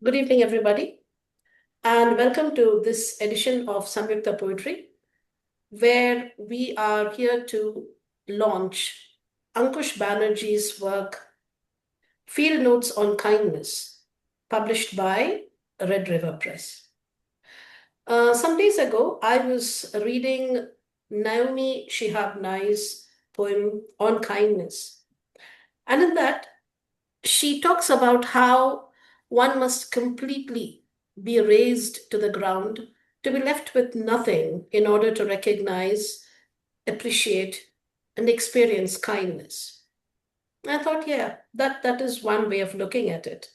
Good evening, everybody, and welcome to this edition of Samyukta Poetry, where we are here to launch Ankush Banerjee's work, Field Notes on Kindness, published by Red River Press. Some days ago, I was reading Naomi Shihab Nai's poem on kindness, and in that, she talks about how one must completely be razed to the ground to be left with nothing in order to recognize, appreciate, and experience kindness. I thought, yeah, that is one way of looking at it.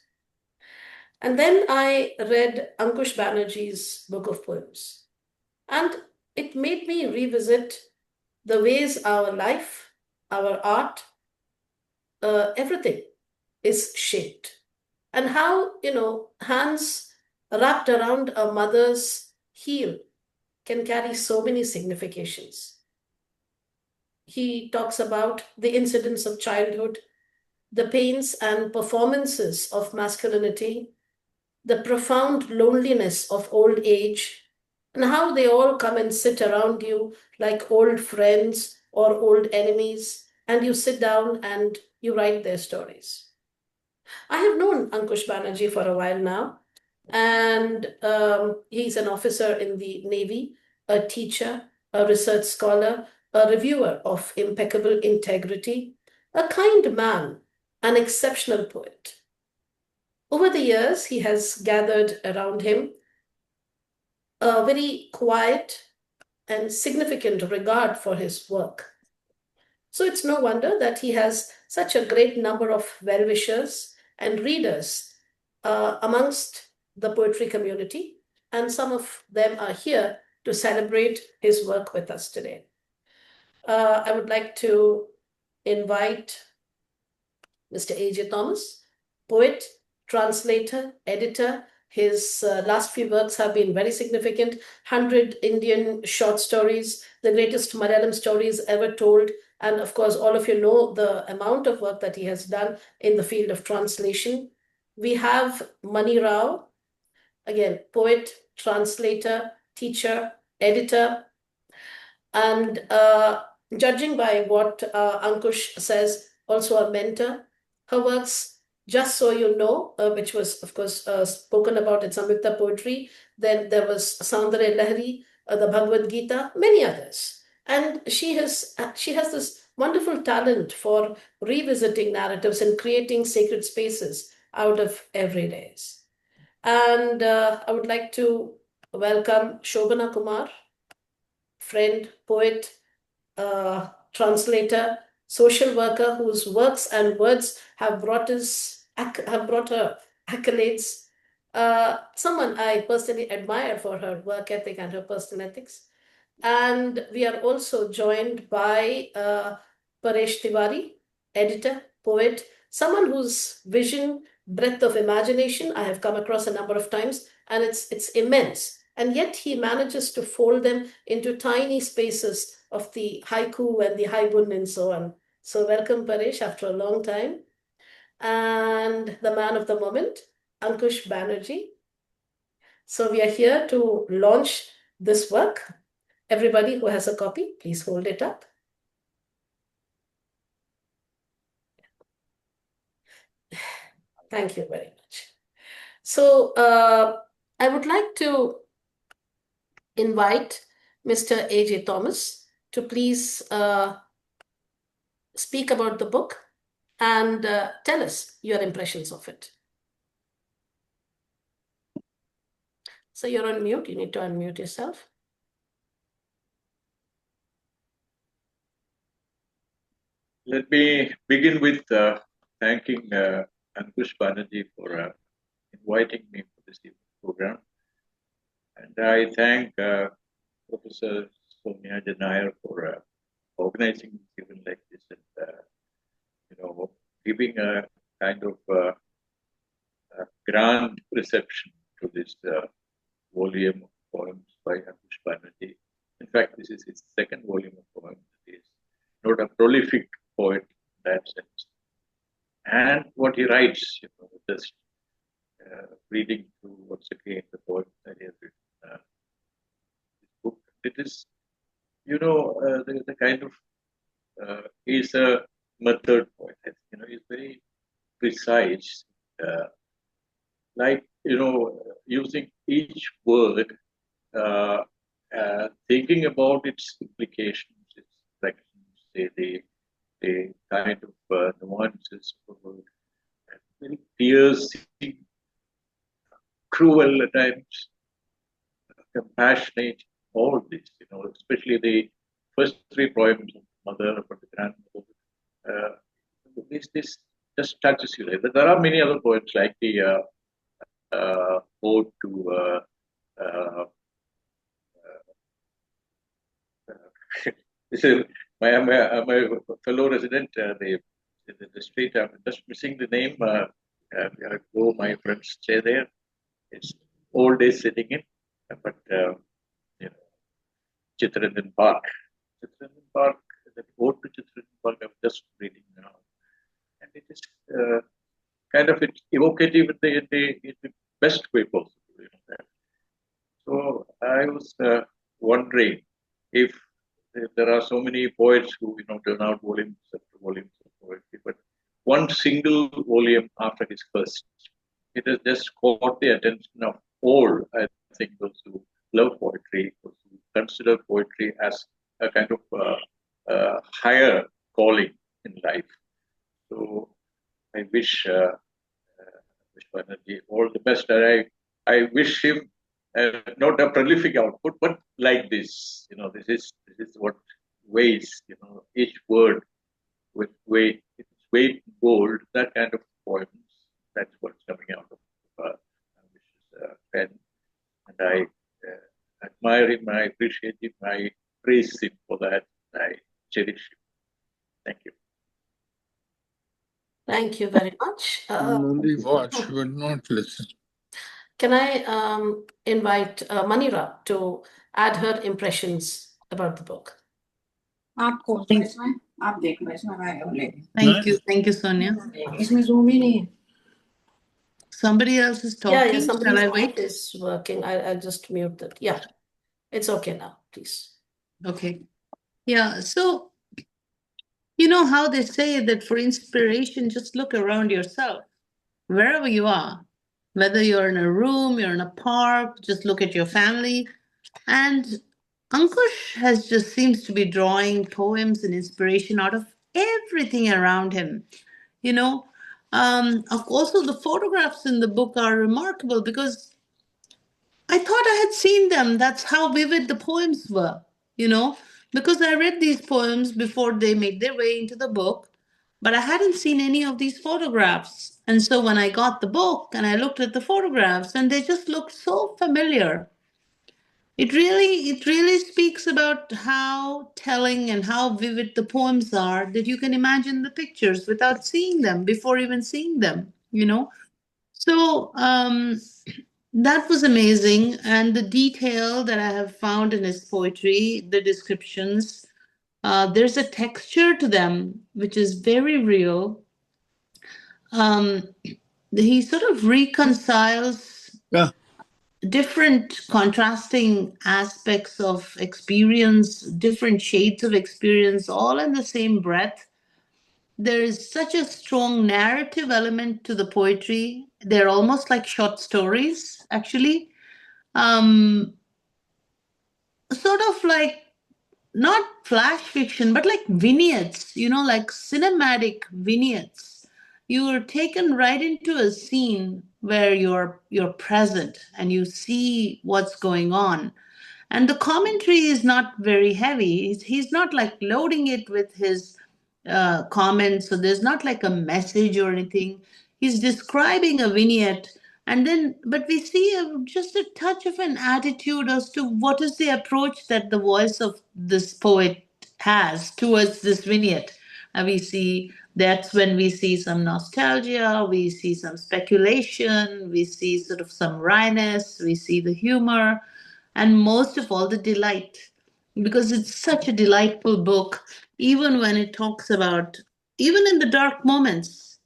And then I read Ankush Banerjee's book of poems, and it made me revisit the ways our life, our art, everything is shaped. And how, hands wrapped around a mother's heel can carry so many significations. He talks about the incidents of childhood, the pains and performances of masculinity, the profound loneliness of old age, and how they all come and sit around you like old friends or old enemies, and you sit down and you write their stories. I have known Ankush Banerjee for a while now, and he's an officer in the Navy, a teacher, a research scholar, a reviewer of impeccable integrity, a kind man, an exceptional poet. Over the years, he has gathered around him a very quiet and significant regard for his work. So it's no wonder that he has such a great number of well-wishers and readers amongst the poetry community, and some of them are here to celebrate his work with us today. I would like to invite Mr. A.J. Thomas, poet, translator, editor. His last few works have been very significant. 100 Indian short stories, the greatest Malayalam stories ever told. And of course, all of you know the amount of work that he has done in the field of translation. We have Mani Rao, again, poet, translator, teacher, editor. And judging by what Ankush says, also a mentor. Her works, Just So You Know, which was, of course, spoken about in Samyukta Poetry. Then there was Soundarya Lahari, the Bhagavad Gita, many others. And she has this wonderful talent for revisiting narratives and creating sacred spaces out of everydays. And I would like to welcome Shobana Kumar, friend, poet, translator, social worker whose works and words have brought her accolades. Someone I personally admire for her work ethic and her personal ethics. And we are also joined by Paresh Tiwari, editor, poet, someone whose vision, breadth of imagination I have come across a number of times, and it's immense. And yet he manages to fold them into tiny spaces of the haiku and the haibun and so on. So welcome, Paresh, after a long time. And the man of the moment, Ankush Banerjee. So we are here to launch this work. Everybody who has a copy, please hold it up. Thank you very much. So I would like to invite Mr. A.J. Thomas to please speak about the book and tell us your impressions of it. So you're on mute. You need to unmute yourself. Let me begin with thanking Ankush Banerjee for inviting me for this program. And I thank Professor Soumya Janayar for organizing this event like this and giving a kind of grand reception to this volume of poems by Ankush Banerjee. In fact, this is his second volume of poems. He is not a prolific poet in that sense. And what he writes, just reading through once again the poems that he has written. This book. It is, the kind of he's a method poet. He's very precise. Uh, like using each word, thinking about its implications, its reflections, the kind of nuances of the word, very piercing, cruel at times, compassionate, all this, especially the first three poems of Mother, of the grandmother. Uh, this just touches you. There are many other poems like the ode to uh, this is my fellow resident. The street. I'm just missing the name. I go, my friends stay there. It's all day sitting in, but Chittaranjan Park. Chittaranjan Park. The ode to Chittaranjan Park. I'm just reading now, and it is kind of evocative in the best way possible. So I was wondering if there are so many poets who turn out volumes after volumes of poetry, but one single volume after his first, it has just caught the attention of all. I think those who love poetry, those who consider poetry as a kind of higher calling in life. So I wish Banerjee all the best. I wish him not a prolific output, but like this. This is what weighs. Each word with weight, its weight in gold. That kind of poems. That's what's coming out of Ankush's pen, and I admire him. I appreciate him. I praise him for that. I cherish him. Thank you. Thank you very much. Only watch, but not listen. Can I invite Manira to add her impressions about the book? आप खोल रहे हैं इसमें आप देख रहे हैं इसमें आएगा बोले Thank you, Sonia. इसमें जूम ही नहीं है Somebody else is Yeah, talking. Shall somebody's I mic wait? is working. I'll just mute that. Yeah, it's okay now, please. Okay. Yeah. So, you know how they say that for inspiration, just look around yourself, wherever you are, whether you're in a room, you're in a park, just look at your family. And Ankush has just seems to be drawing poems and inspiration out of everything around him. You know, also the photographs in the book are remarkable because I thought I had seen them. That's how vivid the poems were, because I read these poems before they made their way into the book, but I hadn't seen any of these photographs. And so when I got the book and I looked at the photographs, and they just looked so familiar. It really speaks about how telling and how vivid the poems are that you can imagine the pictures without seeing them before even seeing them. So that was amazing. And the detail that I have found in his poetry, the descriptions, there's a texture to them which is very real. He sort of reconciles different contrasting aspects of experience, different shades of experience, all in the same breath. There is such a strong narrative element to the poetry. They're almost like short stories, actually. Sort of like not flash fiction, but like vignettes, like cinematic vignettes. You are taken right into a scene where you're present and you see what's going on. And the commentary is not very heavy. He's not like loading it with his comments. So there's not like a message or anything. He's describing a vignette, but we see just a touch of an attitude as to what is the approach that the voice of this poet has towards this vignette. That's when we see some nostalgia, we see some speculation, we see sort of some wryness, we see the humor, and most of all, the delight. Because it's such a delightful book, even when it talks about, even in the dark moments,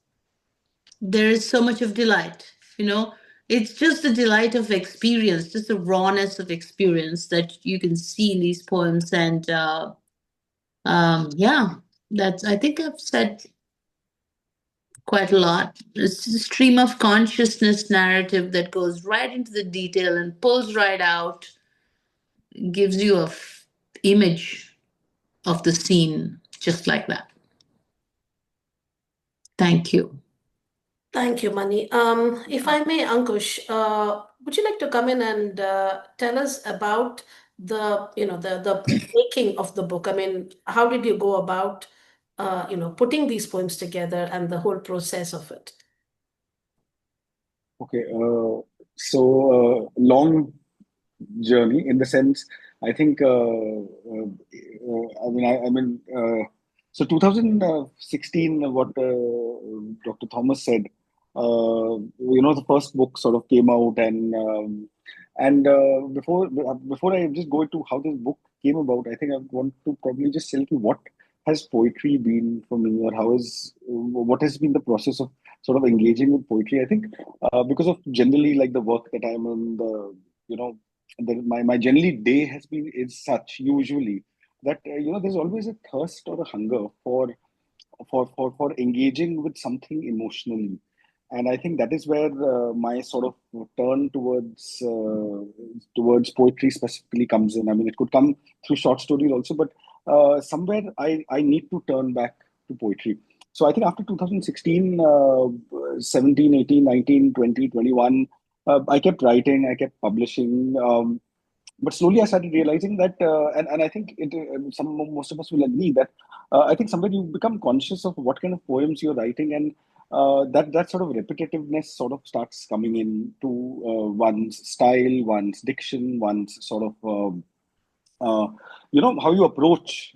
there is so much of delight. it's just the delight of experience, just the rawness of experience that you can see in these poems. And yeah, I think I've said quite a lot. It's a stream of consciousness narrative that goes right into the detail and pulls right out, gives you image of the scene just like that. Thank you. Thank you, Mani. If I may, Ankush, would you like to come in and tell us about the making of the book? I mean, how did you go about putting these poems together and the whole process of it? Okay, long journey in the sense, I think, so 2016, what Dr. Thomas said, the first book sort of came out, and before I just go into how this book came about, I think I want to probably just tell you what has poetry been for me, or what has been the process of sort of engaging with poetry. I think because of generally like the work that I'm in, my generally day is such usually that there's always a thirst or a hunger for engaging with something emotionally. And I think that is where my sort of turn towards poetry specifically comes in. I mean, it could come through short stories also, but somewhere I need to turn back to poetry. So I think after 2016, 17, 18, 19, 20, 21, I kept writing, I kept publishing. But slowly I started realizing that, and I think most of us will agree that I think somewhere you become conscious of what kind of poems you're writing, and that sort of repetitiveness sort of starts coming into one's style, one's diction, one's sort of how you approach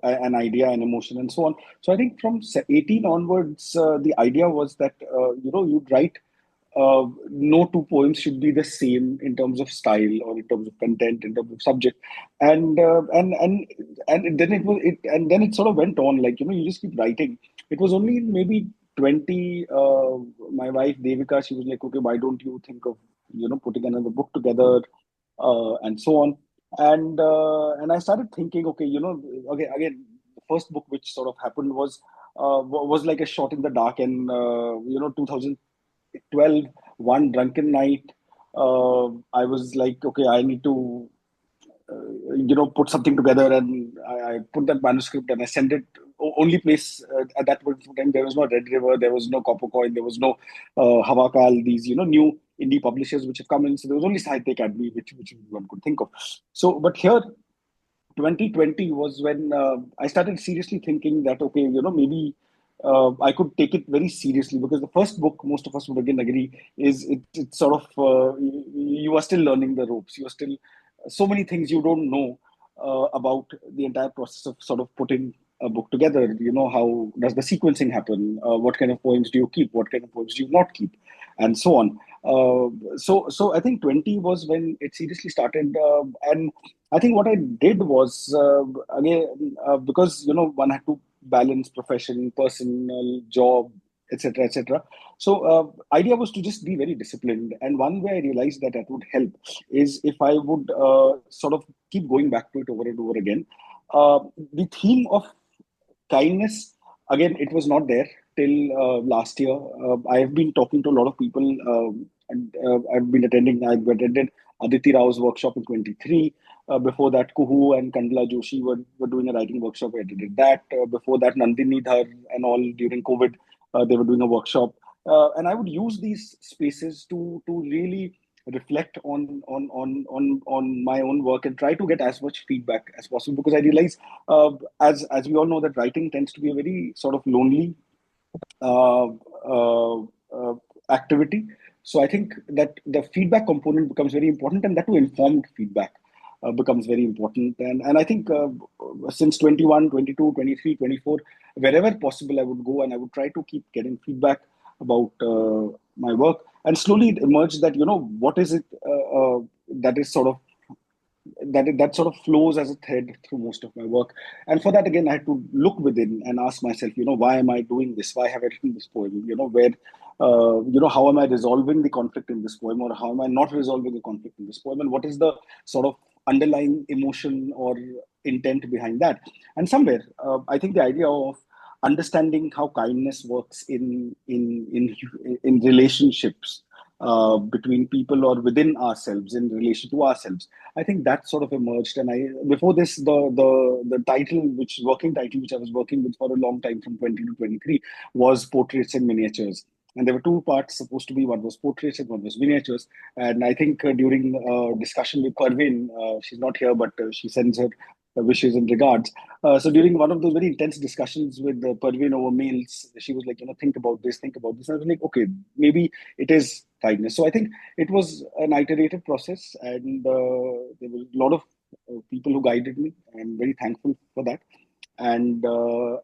an idea, an emotion, and so on. So I think from 18 onwards, the idea was that you'd write. No two poems should be the same in terms of style or in terms of content, in terms of subject, and then it sort of went on, like you just keep writing. It was only in maybe 20. My wife Devika, she was like, okay, why don't you think of putting another book together, and so on. And I started thinking, okay, again, the first book which sort of happened was like a shot in the dark, and 2012, one drunken night, I was like, okay, I need to put something together, and I put that manuscript and I sent it. Only place at that point in time, there was no Red River, there was no Copper Coin, there was no Havakal, these new indie publishers which have come in. So there was only Sahitya Academy, which one could think of. So, but here, 2020 was when I started seriously thinking that, okay, maybe I could take it very seriously, because the first book, most of us would again agree, is it's sort of you are still learning the ropes. You are still so many things you don't know about the entire process of sort of putting a book together. How does the sequencing happen? What kind of poems do you keep? What kind of poems do you not keep? And so on. So I think 20 was when it seriously started, and I think what I did was again because one had to balance profession, personal, job, etc., etc. So idea was to just be very disciplined, and one way I realized that would help is if I would sort of keep going back to it over and over again. The theme of kindness, again, it was not there till last year. I have been talking to a lot of people, and I've attended Aditi Rao's workshop in 23. Before that, Kuhu and Kandla Joshi were doing a writing workshop. I did that. Before that, Nandini Dhar and all during COVID, they were doing a workshop. And I would use these spaces to really reflect on my own work and try to get as much feedback as possible, because I realize as we all know that writing tends to be a very sort of lonely uh, uh, activity. So I think that the feedback component becomes very important, and that to informed feedback becomes very important. And I think since 21, 22, 23, 24, wherever possible, I would go and I would try to keep getting feedback about my work. And slowly it emerged that, what is it that is sort of that sort of flows as a thread through most of my work. And for that, again, I had to look within and ask myself, why am I doing this? Why have I written this poem? Where how am I resolving the conflict in this poem, or how am I not resolving the conflict in this poem, and what is the sort of underlying emotion or intent behind that. And somewhere, I think the idea of understanding how kindness works in relationships between people or within ourselves in relation to ourselves, I think that sort of emerged. And before this, the title, which working title, which I was working with for a long time from 20 to 23, was Portraits and Miniatures. And there were two parts supposed to be: one was portraits and one was miniatures. And I think during discussion with Parveen, she's not here, but she sends her wishes and regards. So during one of those very intense discussions with Parveen over mails, she was like, think about this, think about this. And I was like, okay, maybe it is kindness. So I think it was an iterative process, and there were a lot of people who guided me. I'm very thankful for that. And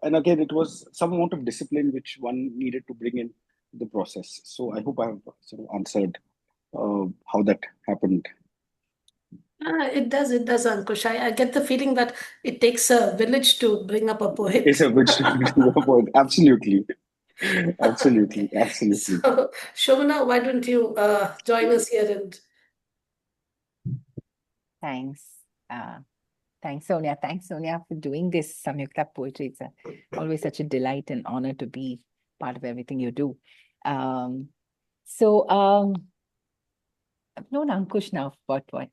again, it was some amount of discipline which one needed to bring in the process. So I hope I have sort of answered how that happened. It does, Ankush. I get the feeling that it takes a village to bring up a poet. It's a vegetable point. Absolutely. Absolutely. So, Shobana, why don't you join us here? And Thanks. Thanks, Sonia. Thanks, Sonia, for doing this Samyukta Poetry. It's always such a delight and honor to be part of everything you do. I've known Ankush now for what?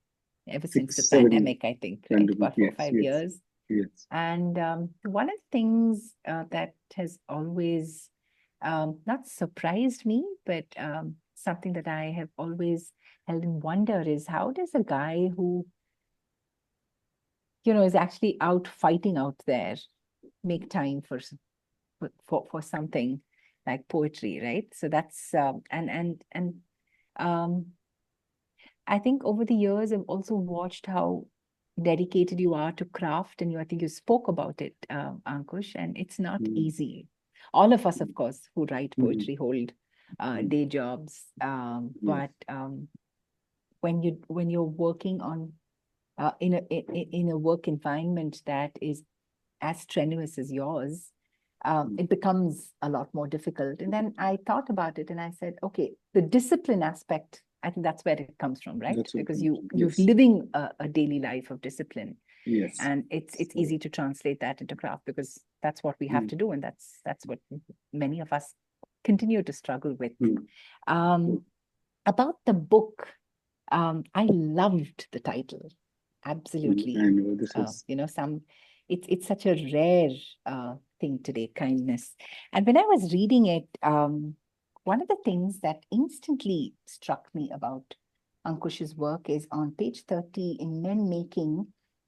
Ever since the pandemic, I think, right? About 4 or 5 years. Yes. And one of the things that has always not surprised me, but something that I have always held in wonder is, how does a guy who is actually out fighting out there make time for something like poetry, right? So that's I think over the years I've also watched how dedicated you are to craft, and I think you spoke about it, Ankush, and it's not easy. All of us, of course, who write poetry hold day jobs, but when you're working on in a work environment that is as strenuous as yours, it becomes a lot more difficult. And then I thought about it and I said, okay, the discipline aspect, I think that's where it comes from, right? Because you're living a daily life of discipline. Yes. And it's easy to translate that into craft, because that's what we have to do. And that's what many of us continue to struggle with. About the book, I loved the title. Absolutely. I know this is... it's such a rare thing today, kindness. And when I was reading it, one of the things that instantly struck me about Ankush's work is on page 30 in Men Making.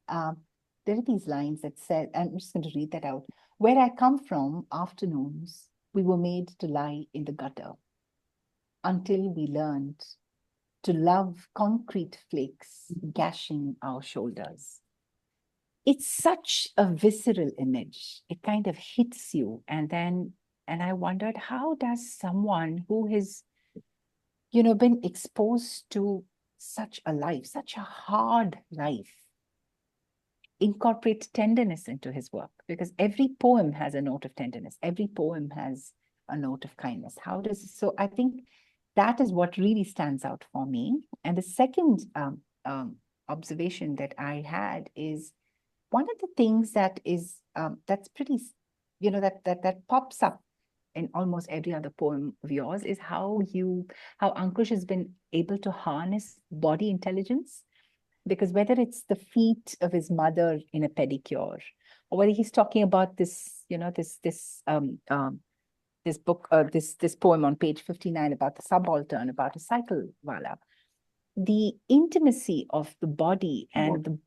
There are these lines that said, I'm just going to read that out. Where I come from, afternoons, we were made to lie in the gutter until we learned to love concrete flakes gashing our shoulders. It's such a visceral image. It kind of hits you. And I wondered, how does someone who has, been exposed to such a life, such a hard life, incorporate tenderness into his work? Because every poem has a note of tenderness. Every poem has a note of kindness. So I think that is what really stands out for me. And the second observation that I had is, one of the things that is that's pretty, that pops up in almost every other poem of yours is how Ankush has been able to harness body intelligence. Because whether it's the feet of his mother in a pedicure, or whether he's talking about this, this book, this poem on page 59 about the subaltern, about a cycle wala, the intimacy of the body and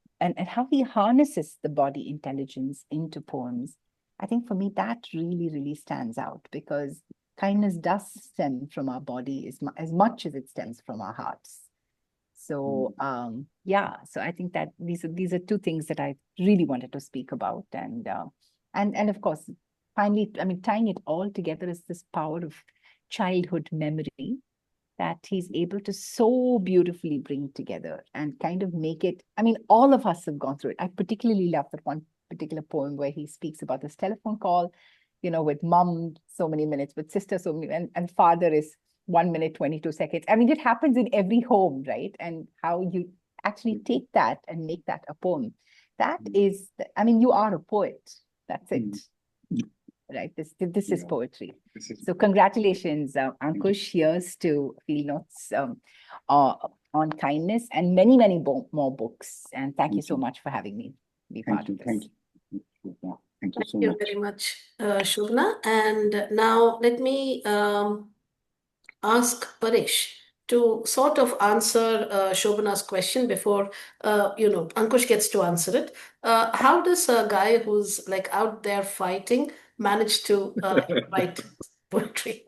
how he harnesses the body intelligence into poems, I think for me that really, really stands out, because kindness does stem from our body as much as it stems from our hearts. So so I think that these are two things that I really wanted to speak about, and of course, finally, tying it all together is this power of childhood memory that he's able to so beautifully bring together and kind of make it. All of us have gone through it. I particularly love that one particular poem where he speaks about this telephone call with mom, so many minutes, with sister, so many, and father is 1 minute, 22 seconds. I mean, it happens in every home, right? And how you actually take that and make that a poem. That is, I mean, you are a poet. That's it. Right? This is poetry. So congratulations, Ankush. Here's to Field Notes on kindness and many, many more books. And thank you so much for having me be part of this. Thank you. Thank you so Thank you much. very much, Shobna. And now let me ask Paresh to sort of answer Shobna's question before Ankush gets to answer it. How does a guy who's like out there fighting manage to write poetry?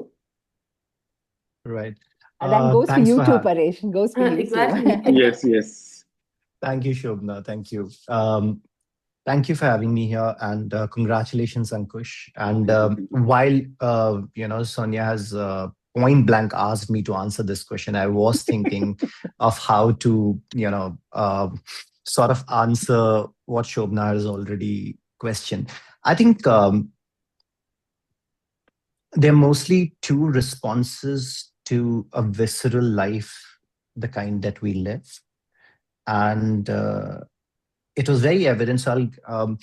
Right. And that goes to Thanks you for too, having. Paresh. Goes to you Exactly. too. Yes. Thank you, Shobna. Thank you. Thank you for having me here, and congratulations, Ankush. And while Sonia has point blank asked me to answer this question, I was thinking of how to sort of answer what Shobna has already questioned. I think there are mostly two responses to a visceral life, the kind that we live, and it was very evident. So I'll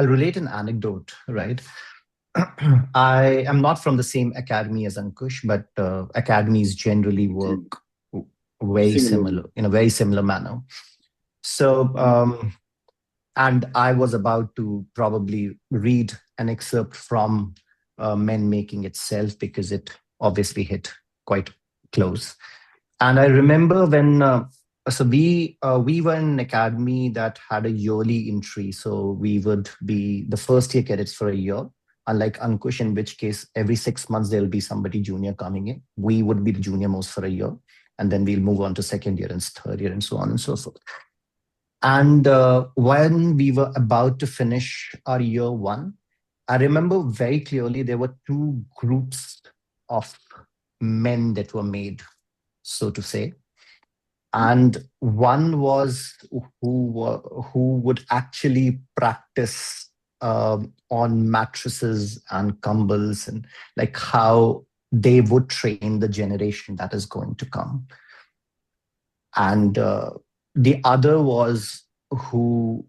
relate an anecdote, right? I am not from the same academy as Ankush, but academies generally work very similar, in a very similar manner. So, and I was about to probably read an excerpt from Men Making itself, because it obviously hit quite close. And I remember when so we were in an academy that had a yearly entry. So we would be the first year cadets for a year, unlike Ankush, in which case every 6 months there'll be somebody junior coming in. We would be the junior most for a year, and then we'll move on to second year and third year and so on and so forth. And when we were about to finish our year one, I remember very clearly there were two groups of men that were made, so to say. And one was who would actually practice on mattresses and cumbles, and like how they would train the generation that is going to come. And the other was who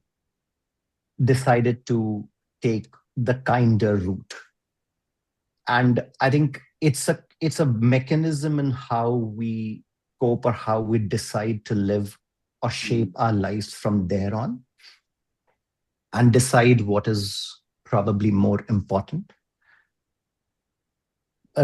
decided to take the kinder route. And I think it's a mechanism in how we cope or how we decide to live or shape our lives from there on, and decide what is probably more important. I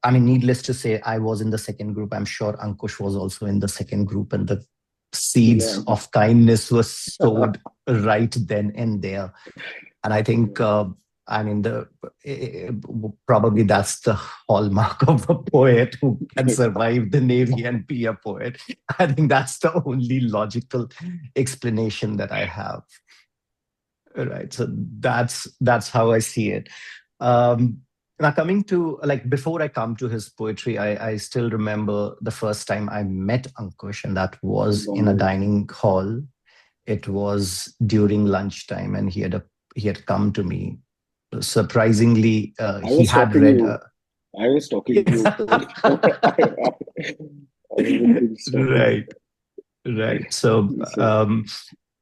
mean, needless to say, I was in the second group. I'm sure Ankush was also in the second group, and the seeds of kindness were sowed right then and there. And I think, I mean, probably that's the hallmark of a poet who can survive the Navy and be a poet. I think that's the only logical explanation that I have. Right. So that's how I see it. Now, coming to, like, before I come to his poetry, I still remember the first time I met Ankush, and that was in a dining hall. It was during lunchtime, and he had come to me. Surprisingly, he had read. I was talking to you. Right. So,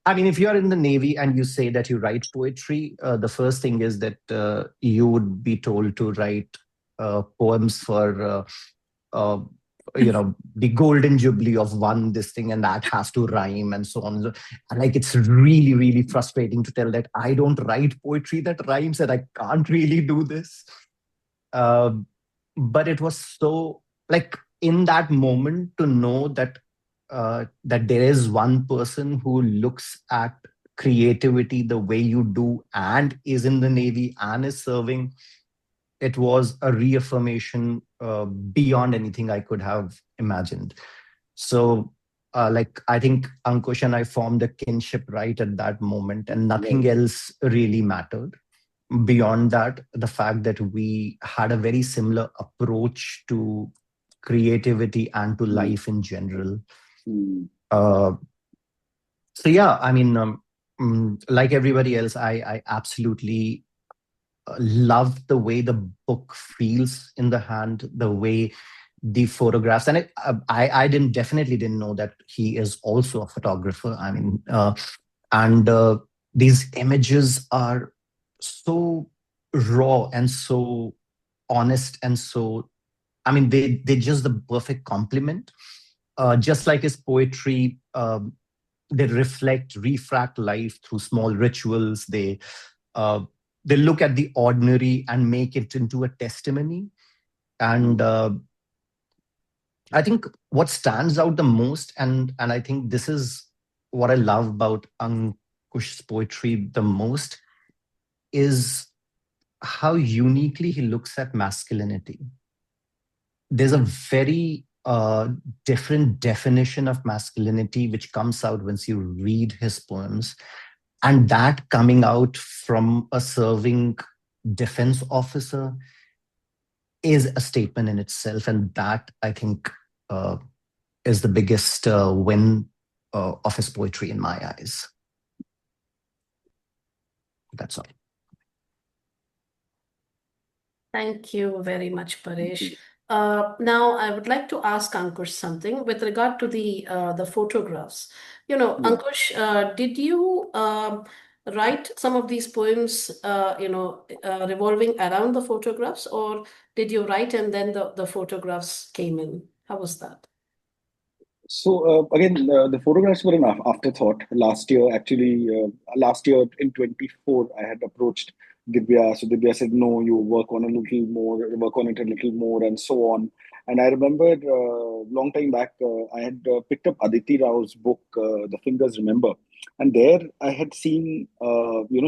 I mean, if you're in the Navy and you say that you write poetry, the first thing is that you would be told to write poems for, the golden jubilee of this thing, and that has to rhyme and so on. And like, it's really, really frustrating to tell that I don't write poetry that rhymes, and I can't really do this. But it was so, like, in that moment, to know that that there is one person who looks at creativity the way you do, and is in the Navy and is serving, it was a reaffirmation beyond anything I could have imagined. So, I think Ankush and I formed a kinship right at that moment, and nothing else really mattered. Beyond that, the fact that we had a very similar approach to creativity and to life in general. So yeah, I mean, like everybody else, I absolutely love the way the book feels in the hand, the way the photographs, and I definitely didn't know that he is also a photographer. I mean, and these images are so raw and so honest and so, I mean, they just the perfect complement. Just like his poetry, they refract life through small rituals. They look at the ordinary and make it into a testimony. And I think what stands out the most, and I think this is what I love about Ankush's poetry the most, is how uniquely he looks at masculinity. There's a very different definition of masculinity which comes out once you read his poems, and that coming out from a serving defense officer is a statement in itself, and that I think is the biggest win of his poetry in my eyes. That's all. Thank you very much, Paresh. Now, I would like to ask Ankush something with regard to the photographs. You know, Yeah. Ankush, did you write some of these poems, revolving around the photographs, or did you write and then the photographs came in? How was that? So again, the photographs were an afterthought. Last year, actually, last year in 24, I had approached Divya. So Divya said, "No, you work on a little more, work on it a little more, and so on." And I remember long time back, I had picked up Aditi Rao's book, The Fingers Remember, and there I had seen,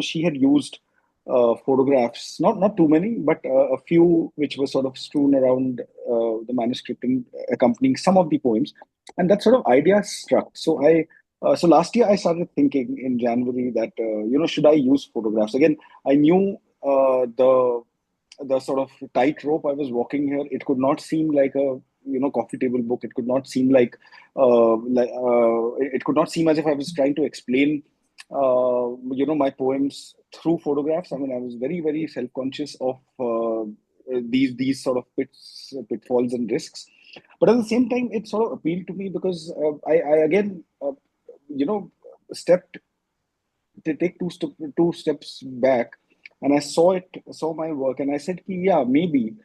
she had used photographs, not too many, but a few which were sort of strewn around the manuscript and accompanying some of the poems, and that sort of idea struck. So last year I started thinking in January that should I use photographs again? I knew the sort of tightrope I was walking here. It could not seem like a coffee table book. It could not seem it could not seem as if I was trying to explain my poems through photographs. I mean, I was very, very self-conscious of these sort of pitfalls and risks. But at the same time, it sort of appealed to me because I again, stepped to take two steps back, and I saw my work, and I said, yeah, maybe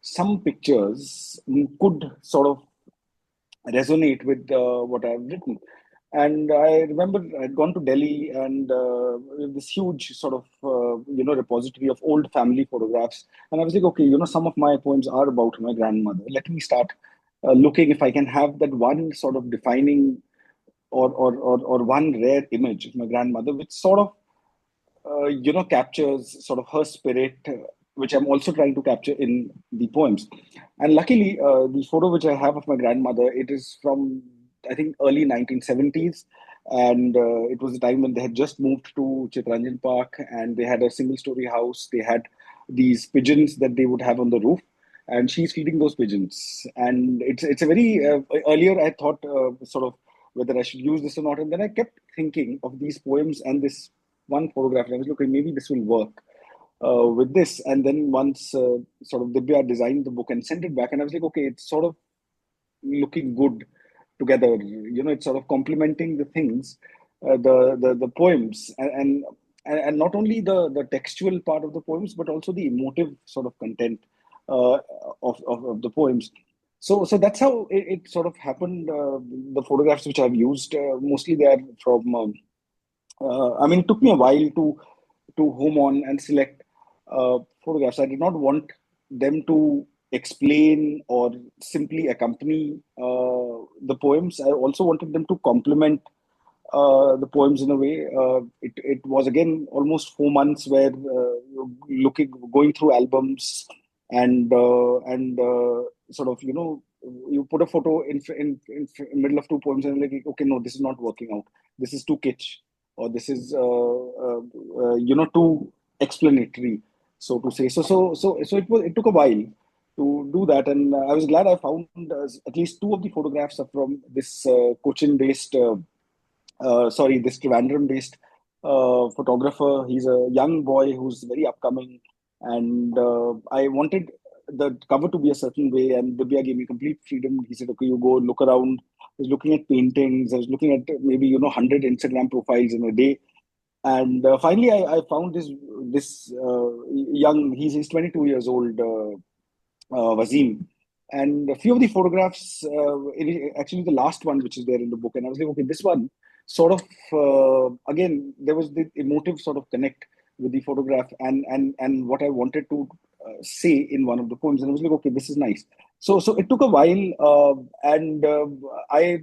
some pictures could sort of resonate with what I've written. And I remember I'd gone to Delhi and this huge sort of, repository of old family photographs. And I was like, okay, some of my poems are about my grandmother. Let me start looking if I can have that one sort of defining or one rare image of my grandmother, which sort of, captures sort of her spirit, which I'm also trying to capture in the poems. And luckily, the photo which I have of my grandmother, it is from, I think, early 1970s. And it was the time when they had just moved to Chittaranjan Park, and they had a single-story house. They had these pigeons that they would have on the roof, and she's feeding those pigeons. And it's a very earlier I thought sort of whether I should use this or not, and then I kept thinking of these poems and this one photograph, and I was looking, maybe this will work with this. And then once sort of Divya designed the book and sent it back, and I was like, okay, it's sort of looking good together. It's sort of complementing the things, the poems, and not only the textual part of the poems, but also the emotive sort of content of the poems. So that's how it sort of happened. The photographs which I've used, mostly they are from. I mean, it took me a while to home on and select photographs. I did not want them to explain or simply accompany the poems. I also wanted them to complement the poems in a way. It was again almost 4 months where going through albums and sort of you put a photo in middle of two poems and like, okay, no, this is not working out. This is too kitsch, or this is too explanatory, so to say. So it took a while to do that, and I was glad I found at least two of the photographs are from this Cochin based this Trivandrum based photographer. He's a young boy who's very upcoming, and I wanted the cover to be a certain way, and Divya gave me complete freedom. He said, "Okay, you go look around." I was looking at paintings. I was looking at maybe 100 Instagram profiles in a day, and finally I found this young. He's 22 years old, Wasim. And a few of the photographs, actually the last one which is there in the book, and I was like, okay, this one sort of again there was the emotive sort of connect with the photograph and what I wanted to say in one of the poems, and I was like, okay, this is nice. So it took a while, and I,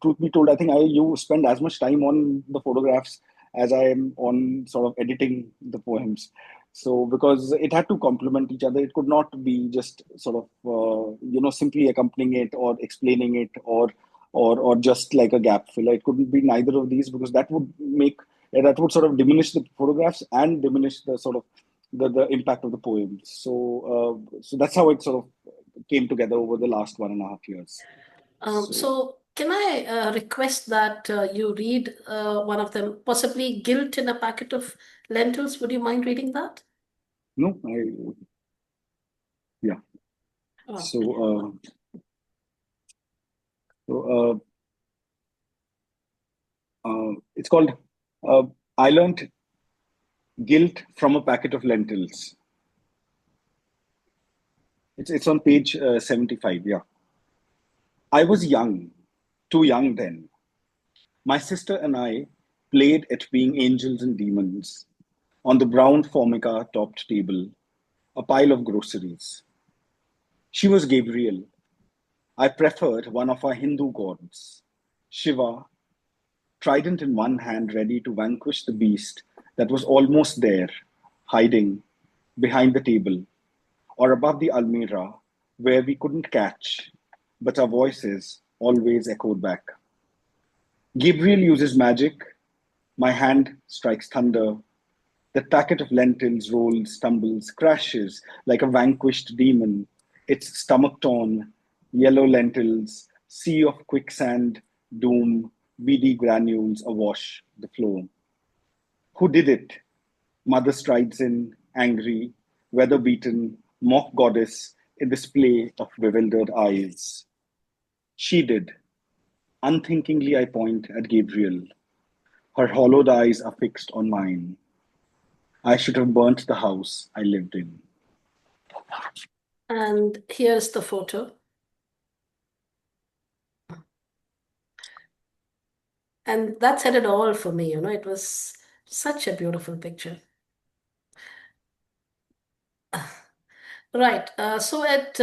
truth be told, I think you spend as much time on the photographs as I am on sort of editing the poems. So because it had to complement each other, it could not be just sort of simply accompanying it or explaining it or just like a gap filler. It couldn't be neither of these because that would sort of diminish the photographs and diminish the sort of the impact of the poems. So that's how it sort of came together over the last 1.5 years. So can I request that you read one of them, possibly Guilt in a Packet of Lentils? Would you mind reading that? No, yeah. Oh. So it's called I Learned Guilt from a Packet of Lentils. It's on page 75, yeah. I was young, too young then. My sister and I played at being angels and demons on the brown formica topped table, a pile of groceries. She was Gabriel. I preferred one of our Hindu gods, Shiva, trident in one hand, ready to vanquish the beast that was almost there, hiding behind the table or above the almirah, where we couldn't catch, but our voices always echoed back. Gabriel uses magic. My hand strikes thunder. The packet of lentils rolls, stumbles, crashes like a vanquished demon, its stomach torn, yellow lentils, sea of quicksand, doom, beady granules awash the floor. Who did it? Mother strides in, angry, weather beaten, mock goddess in display of bewildered eyes. She did. Unthinkingly, I point at Gabriel. Her hollowed eyes are fixed on mine. I should have burnt the house I lived in. And here's the photo. And that said it all for me, it was such a beautiful picture. Right. So at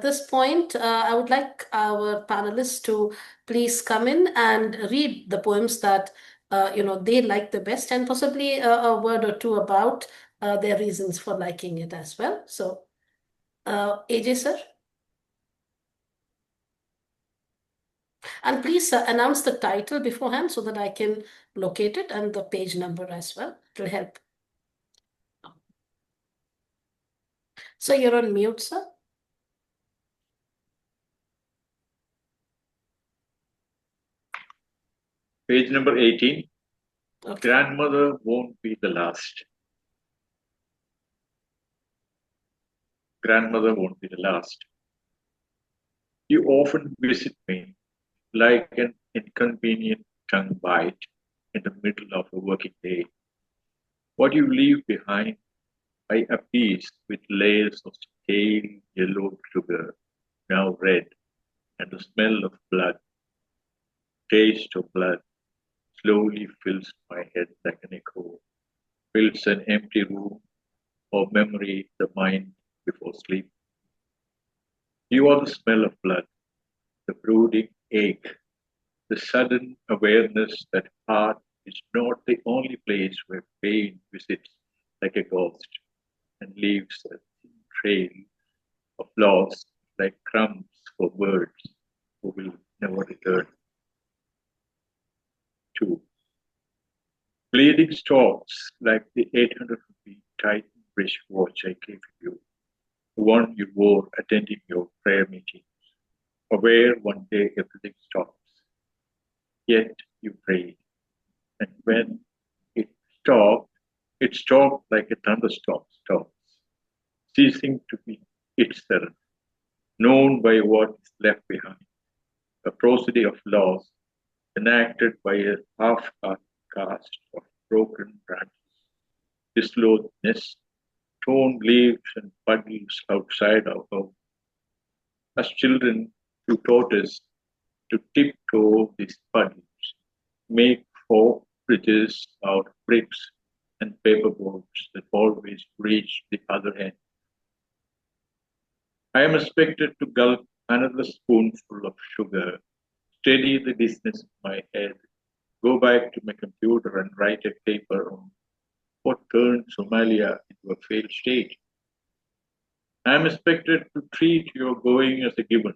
this point, I would like our panelists to please come in and read the poems that they like the best, and possibly a word or two about their reasons for liking it as well. So, AJ sir, and please announce the title beforehand so that I can locate it, and the page number as well. It will help. So you're on mute, sir. Page number 18. Okay. Grandmother won't be the last. Grandmother won't be the last. You often visit me like an inconvenient tongue bite in the middle of a working day. What you leave behind, I appease with layers of stale yellow sugar, now red, and the smell of blood, taste of blood, slowly fills my head like an echo, fills an empty room of memory, the mind before sleep. You are the smell of blood, the brooding ache, the sudden awareness that heart is not the only place where pain visits like a ghost and leaves a thin trail of loss like crumbs for birds who will never return. 2. Bleeding stops like the 800 rupee Titan wristwatch I gave you, the one you wore attending your prayer meetings, aware one day everything stops. Yet you prayed, and when it stopped like a thunderstorm stops, ceasing to be itself, known by what is left behind, a prosody of laws enacted by a half-caste of broken branches, disclosed nests, torn leaves and puddles outside our home. As children, you taught us to tiptoe these puddles, make folk bridges out of bricks and paperboards that always reach the other end. I am expected to gulp another spoonful of sugar, steady the dizziness of my head, go back to my computer and write a paper on what turned Somalia into a failed state. I am expected to treat your going as a given.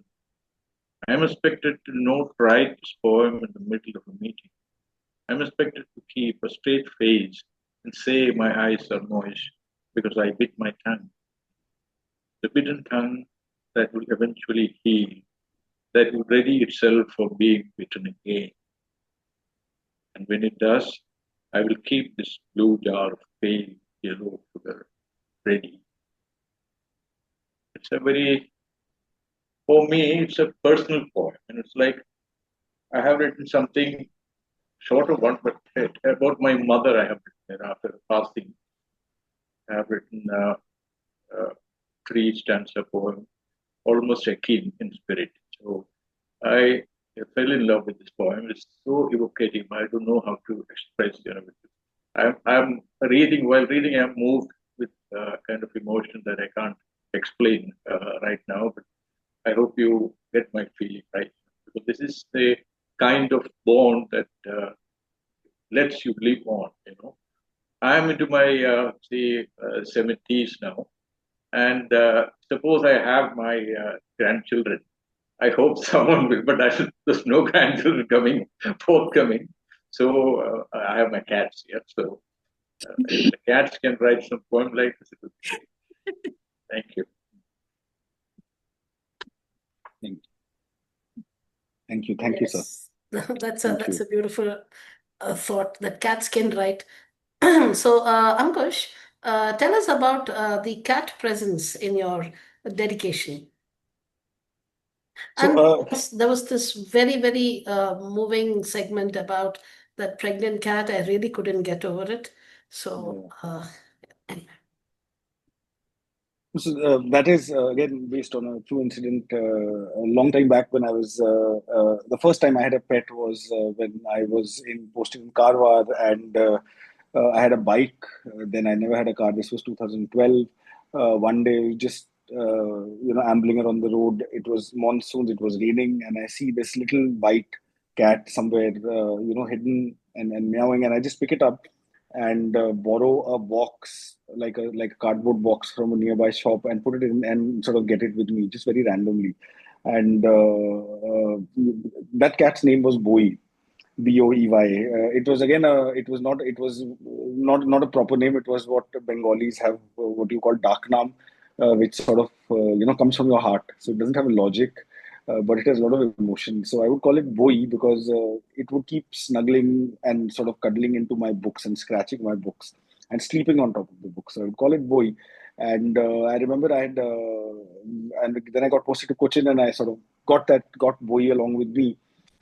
I am expected to not write this poem in the middle of a meeting. I am expected to keep a straight face and say my eyes are moist because I bit my tongue. The bitten tongue that will eventually heal, that will ready itself for being bitten again. And when it does, I will keep this blue jar of pale yellow sugar ready. It's a very, for me, it's a personal poem. And it's like I have written something shorter one, but about my mother I have written after passing. I have written three stanza poem, almost akin in spirit. So I fell in love with this poem. It's so evocative. I don't know how to express it. I'm reading, while reading, I'm moved with kind of emotion that I can't explain right now, but I hope you get my feeling right. Because this is the kind of bond that lets you live on, I'm into my, 70s now. And suppose I have my grandchildren. I hope someone will, but there's no grandchildren forthcoming. So I have my cats here. So if the cats can write some poem like this, it would be great. Thank you. Thank you. Thank you, sir. That's Thank a you. beautiful thought that cats can write. So, Ankush, tell us about the cat presence in your dedication. And So, there was this very, very moving segment about that pregnant cat. I really couldn't get over it. So, anyway. So that is again based on a true incident. A long time back, when I was the first time I had a pet was when I was posted in Karwar, and I had a bike. Then I never had a car. This was 2012. One day, just ambling around the road. It was monsoon. It was raining, and I see this little white cat somewhere, hidden and meowing, and I just pick it up and borrow a box, like a cardboard box from a nearby shop, and put it in and sort of get it with me just very randomly. And that cat's name was Boy, Boey. It was again not a proper name. It was what Bengalis have, what you call dark naam, which sort of comes from your heart. So it doesn't have a logic, but it has a lot of emotion. So I would call it Boy because it would keep snuggling and sort of cuddling into my books and scratching my books and sleeping on top of the books. So I would call it Boy. And I remember I had, and then I got posted to Cochin, and I sort of got Boy along with me.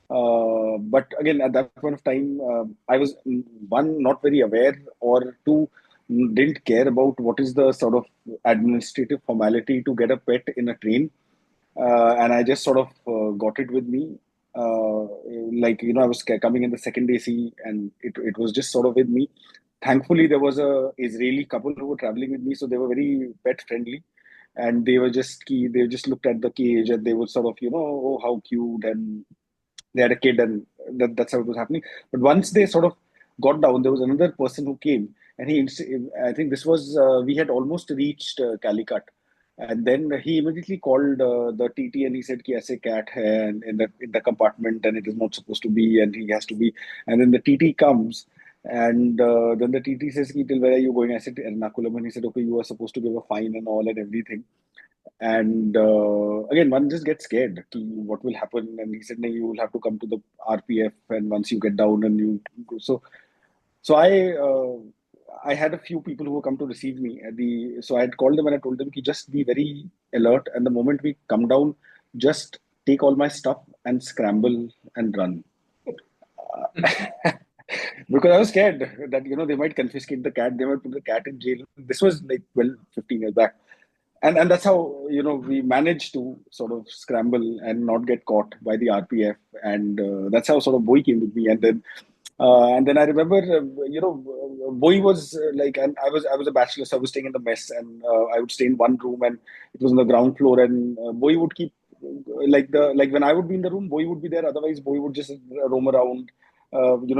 But again, at that point of time, I was, one, not very aware, or two, didn't care about what is the sort of administrative formality to get a pet in a train. And I just sort of got it with me. I was coming in the second AC, and it was just sort of with me. Thankfully, there was a Israeli couple who were traveling with me, so they were very pet friendly, and they just looked at the cage, and they would sort of, oh, how cute, and they had a kid, and that's how it was happening. But once they sort of got down, there was another person who came, and I think this was, we had almost reached Calicut, and then he immediately called the TT, and he said ki aise cat hai, and in the compartment, and it is not supposed to be, and he has to be. And then the TT comes, and then the TT says ki, till where are you going? I said Ernakulam, and he said, okay, you are supposed to give a fine and all and everything. And again, one just gets scared what will happen. And he said, no, you will have to come to the RPF, and once you get down and you go. So So I had a few people who were come to receive me at the. So I had called them and I told them, "Ki just be very alert. And the moment we come down, just take all my stuff and scramble and run." Because I was scared that they might confiscate the cat, they might put the cat in jail. This was like 12, 15 years back, and that's how we managed to sort of scramble and not get caught by the RPF, and that's how sort of Boy came with me, and then I remember Boy was like, and I was a bachelor, so I was staying in the mess, and I would stay in one room, and it was on the ground floor, and Boy would keep like when I would be in the room, Boy would be there. Otherwise, Boy would just roam around,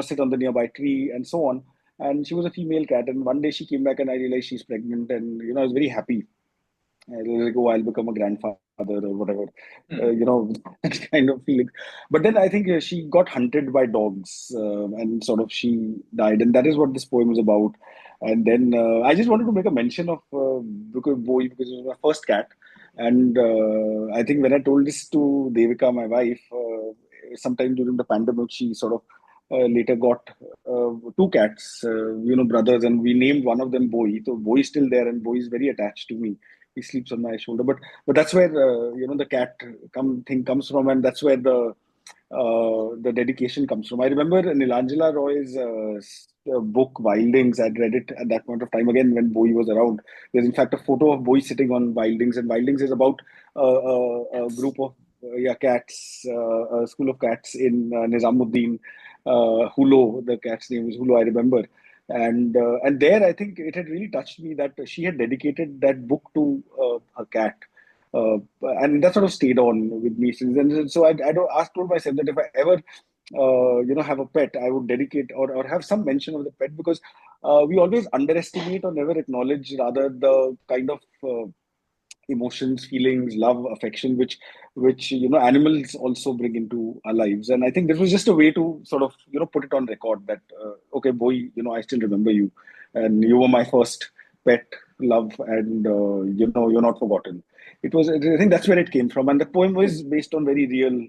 sit on the nearby tree and so on. And she was a female cat. And one day she came back and I realized she's pregnant. And, I was very happy. I was like, oh, I'll become a grandfather or whatever, that kind of feeling. But then I think she got hunted by dogs and sort of she died. And that is what this poem is about. And then I just wanted to make a mention of Boy because it was my first cat. And I think when I told this to Devika, my wife, sometime during the pandemic, she sort of later got two cats, brothers, and we named one of them Boy. So Boy is still there, and Boy is very attached to me. He sleeps on my shoulder. But that's where the cat thing comes from, and that's where the dedication comes from. I remember Nilangela Roy's book Wildings. I'd read it at that point of time again when Boy was around. There's in fact a photo of Boy sitting on Wildings, and Wildings is about a group of cats, a school of cats in Nizamuddin. Hulo, the cat's name is Hulo, I remember. And there, I think it had really touched me that she had dedicated that book to her cat. And that sort of stayed on with me since then. So I told myself that if I ever, have a pet, I would dedicate or have some mention of the pet because we always underestimate or never acknowledge rather the kind of emotions, feelings, love, affection, which animals also bring into our lives. And I think this was just a way to sort of put it on record that okay, Boy, I still remember you, and you were my first pet love, and you're not forgotten. It was. I think that's where it came from, and the poem was based on very real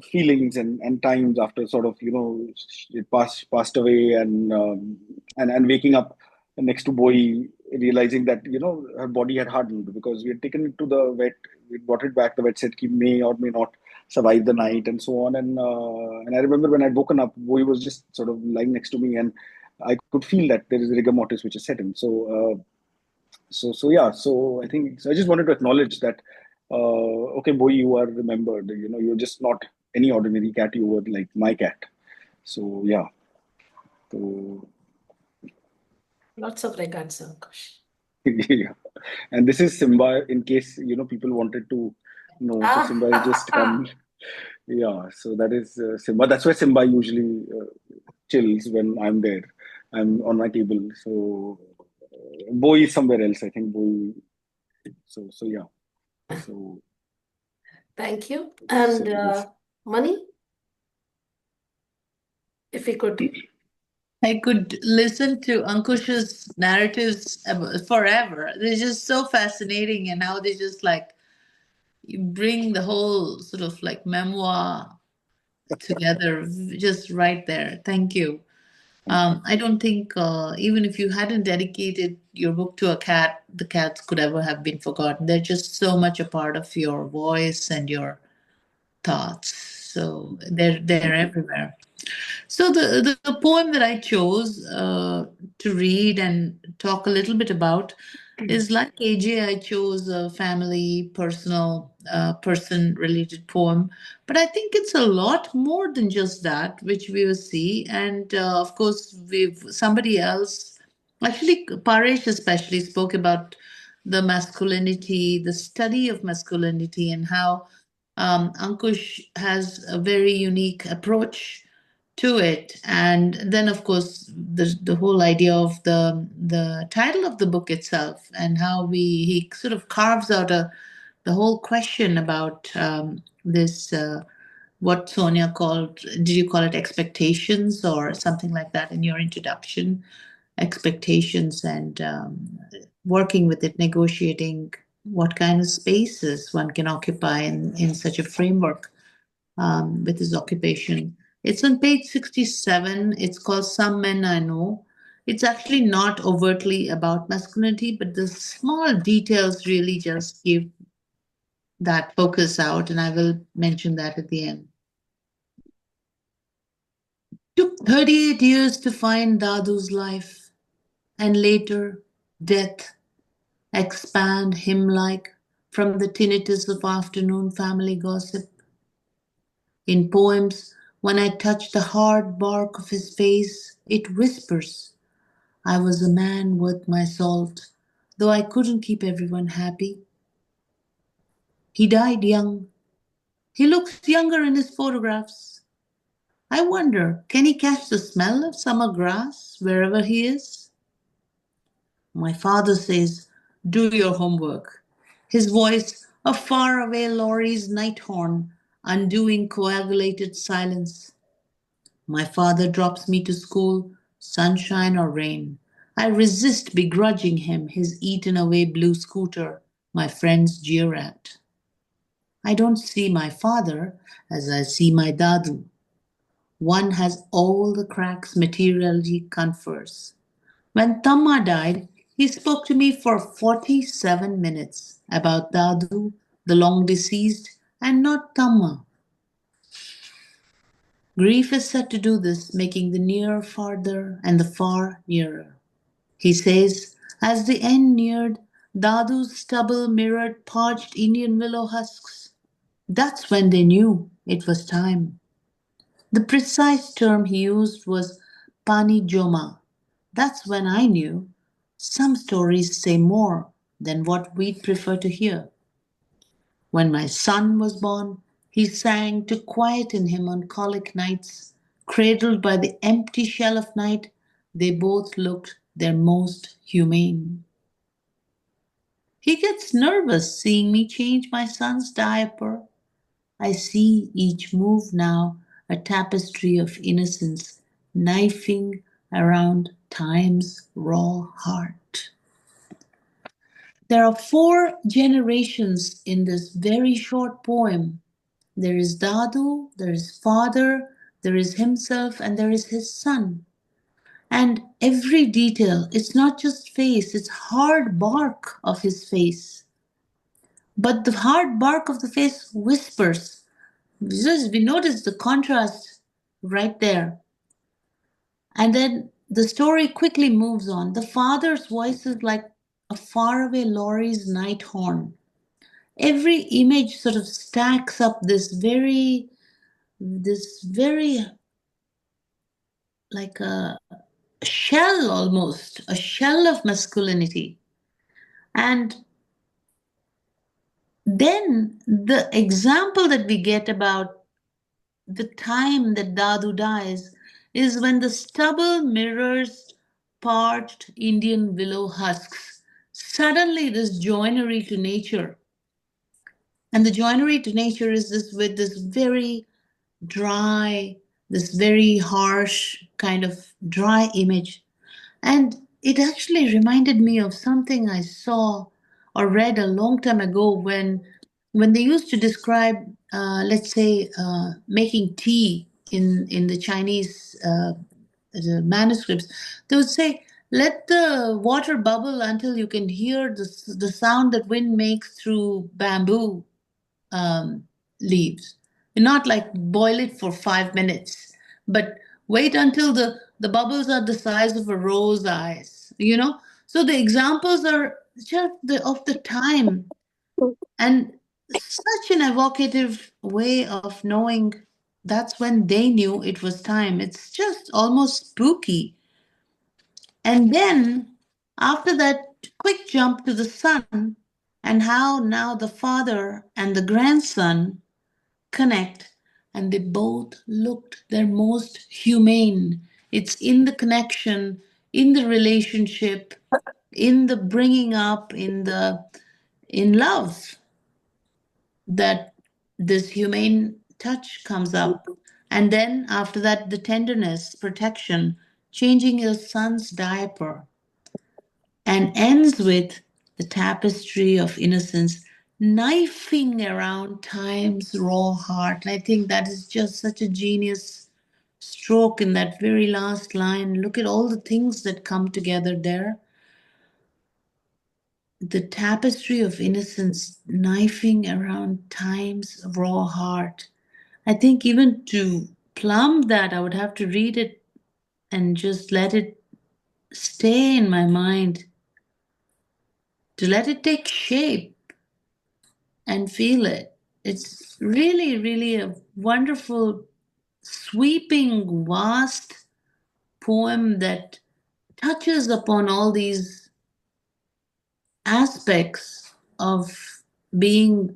feelings and times after sort of it passed away, and waking up next to Boy, realizing that her body had hardened because we had taken it to the vet. We brought it back. The vet said he may or may not survive the night and so on. And I remember when I'd woken up, Boy was just sort of lying next to me, and I could feel that there is rigor mortis which is set in. So yeah. So I think I just wanted to acknowledge that. Okay, Boy, you are remembered. You're just not any ordinary cat. You were like my cat. So yeah. So. Lots of regards, Ankush. Yeah. And this is Simba, in case people wanted to know. So Simba has just come. Yeah, so that is Simba. That's where Simba usually chills when I'm there. I'm on my table. So Boy is somewhere else. I think Boy. So yeah. So thank you. And Mani, if we could. I could listen to Ankush's narratives forever. They're just so fascinating, and how they just like you bring the whole sort of like memoir together, just right there. Thank you. I don't think even if you hadn't dedicated your book to a cat, the cats could ever have been forgotten. They're just so much a part of your voice and your thoughts. So they're everywhere. So the poem that I chose to read and talk a little bit about is like AJ. I chose a family, personal, person-related poem, but I think it's a lot more than just that, which we will see. And of course, somebody else, actually, Paresh especially spoke about the masculinity, the study of masculinity, and how Ankush has a very unique approach to it. And then of course the whole idea of the title of the book itself, and how he sort of carves out the whole question about this what Sonia called, did you call it expectations or something like that in your introduction? Expectations, and working with it, negotiating what kind of spaces one can occupy in such a framework with his occupation. It's on page 67. It's called Some Men I Know. It's actually not overtly about masculinity, but the small details really just give that focus out, and I will mention that at the end. Took 38 years to find Dadu's life, and later death expand him like from the tinnitus of afternoon family gossip. In poems, when I touch the hard bark of his face, it whispers, I was a man worth my salt, though I couldn't keep everyone happy. He died young. He looks younger in his photographs. I wonder, can he catch the smell of summer grass wherever he is? My father says, do your homework. His voice, a faraway lorry's night horn, undoing coagulated silence. My father drops me to school, sunshine or rain. I resist begrudging him his eaten-away blue scooter my friends jeer at. I don't see my father as I see my Dadu. One has all the cracks materiality confers. When Tamma died, he spoke to me for 47 minutes about Dadu, the long deceased, and not Tamma. Grief is said to do this, making the near farther and the far nearer. He says, as the end neared, Dadu's stubble mirrored parched Indian willow husks. That's when they knew it was time. The precise term he used was pani joma. That's when I knew some stories say more than what we'd prefer to hear. When my son was born, he sang to quieten him on colic nights. Cradled by the empty shell of night, they both looked their most humane. He gets nervous seeing me change my son's diaper. I see each move now a tapestry of innocence, knifing around time's raw heart. There are 4 generations in this very short poem. There is Dadu, there is father, there is himself, and there is his son. And every detail, it's not just face, it's hard bark of his face. But the hard bark of the face whispers. We notice the contrast right there. And then the story quickly moves on. The father's voice is like a faraway lorry's night horn. Every image sort of stacks up this very like a shell almost, a shell of masculinity. And then the example that we get about the time that Dadu dies is when the stubble mirrors parched Indian willow husks. Suddenly this joinery to nature. And the joinery to nature is this with this very dry, this very harsh kind of dry image. And it actually reminded me of something I saw or read a long time ago when they used to describe, let's say, making tea in the Chinese the manuscripts. They would say, let the water bubble until you can hear the sound that wind makes through bamboo leaves. Not like boil it for 5 minutes, but wait until the bubbles are the size of a roe's eyes, you know? So the examples are just of the time, and such an evocative way of knowing that's when they knew it was time. It's just almost spooky. And then after that quick jump to the son, and how now the father and the grandson connect, and they both looked their most humane. It's in the connection, in the relationship, in the bringing up, in love, that this humane touch comes up. And then after that, the tenderness, protection, changing your son's diaper, and ends with the tapestry of innocence knifing around time's raw heart. And I think that is just such a genius stroke in that very last line. Look at all the things that come together there. The tapestry of innocence knifing around time's raw heart. I think even to plumb that, I would have to read it and just let it stay in my mind, to let it take shape and feel it. It's really, really a wonderful, sweeping, vast poem that touches upon all these aspects of being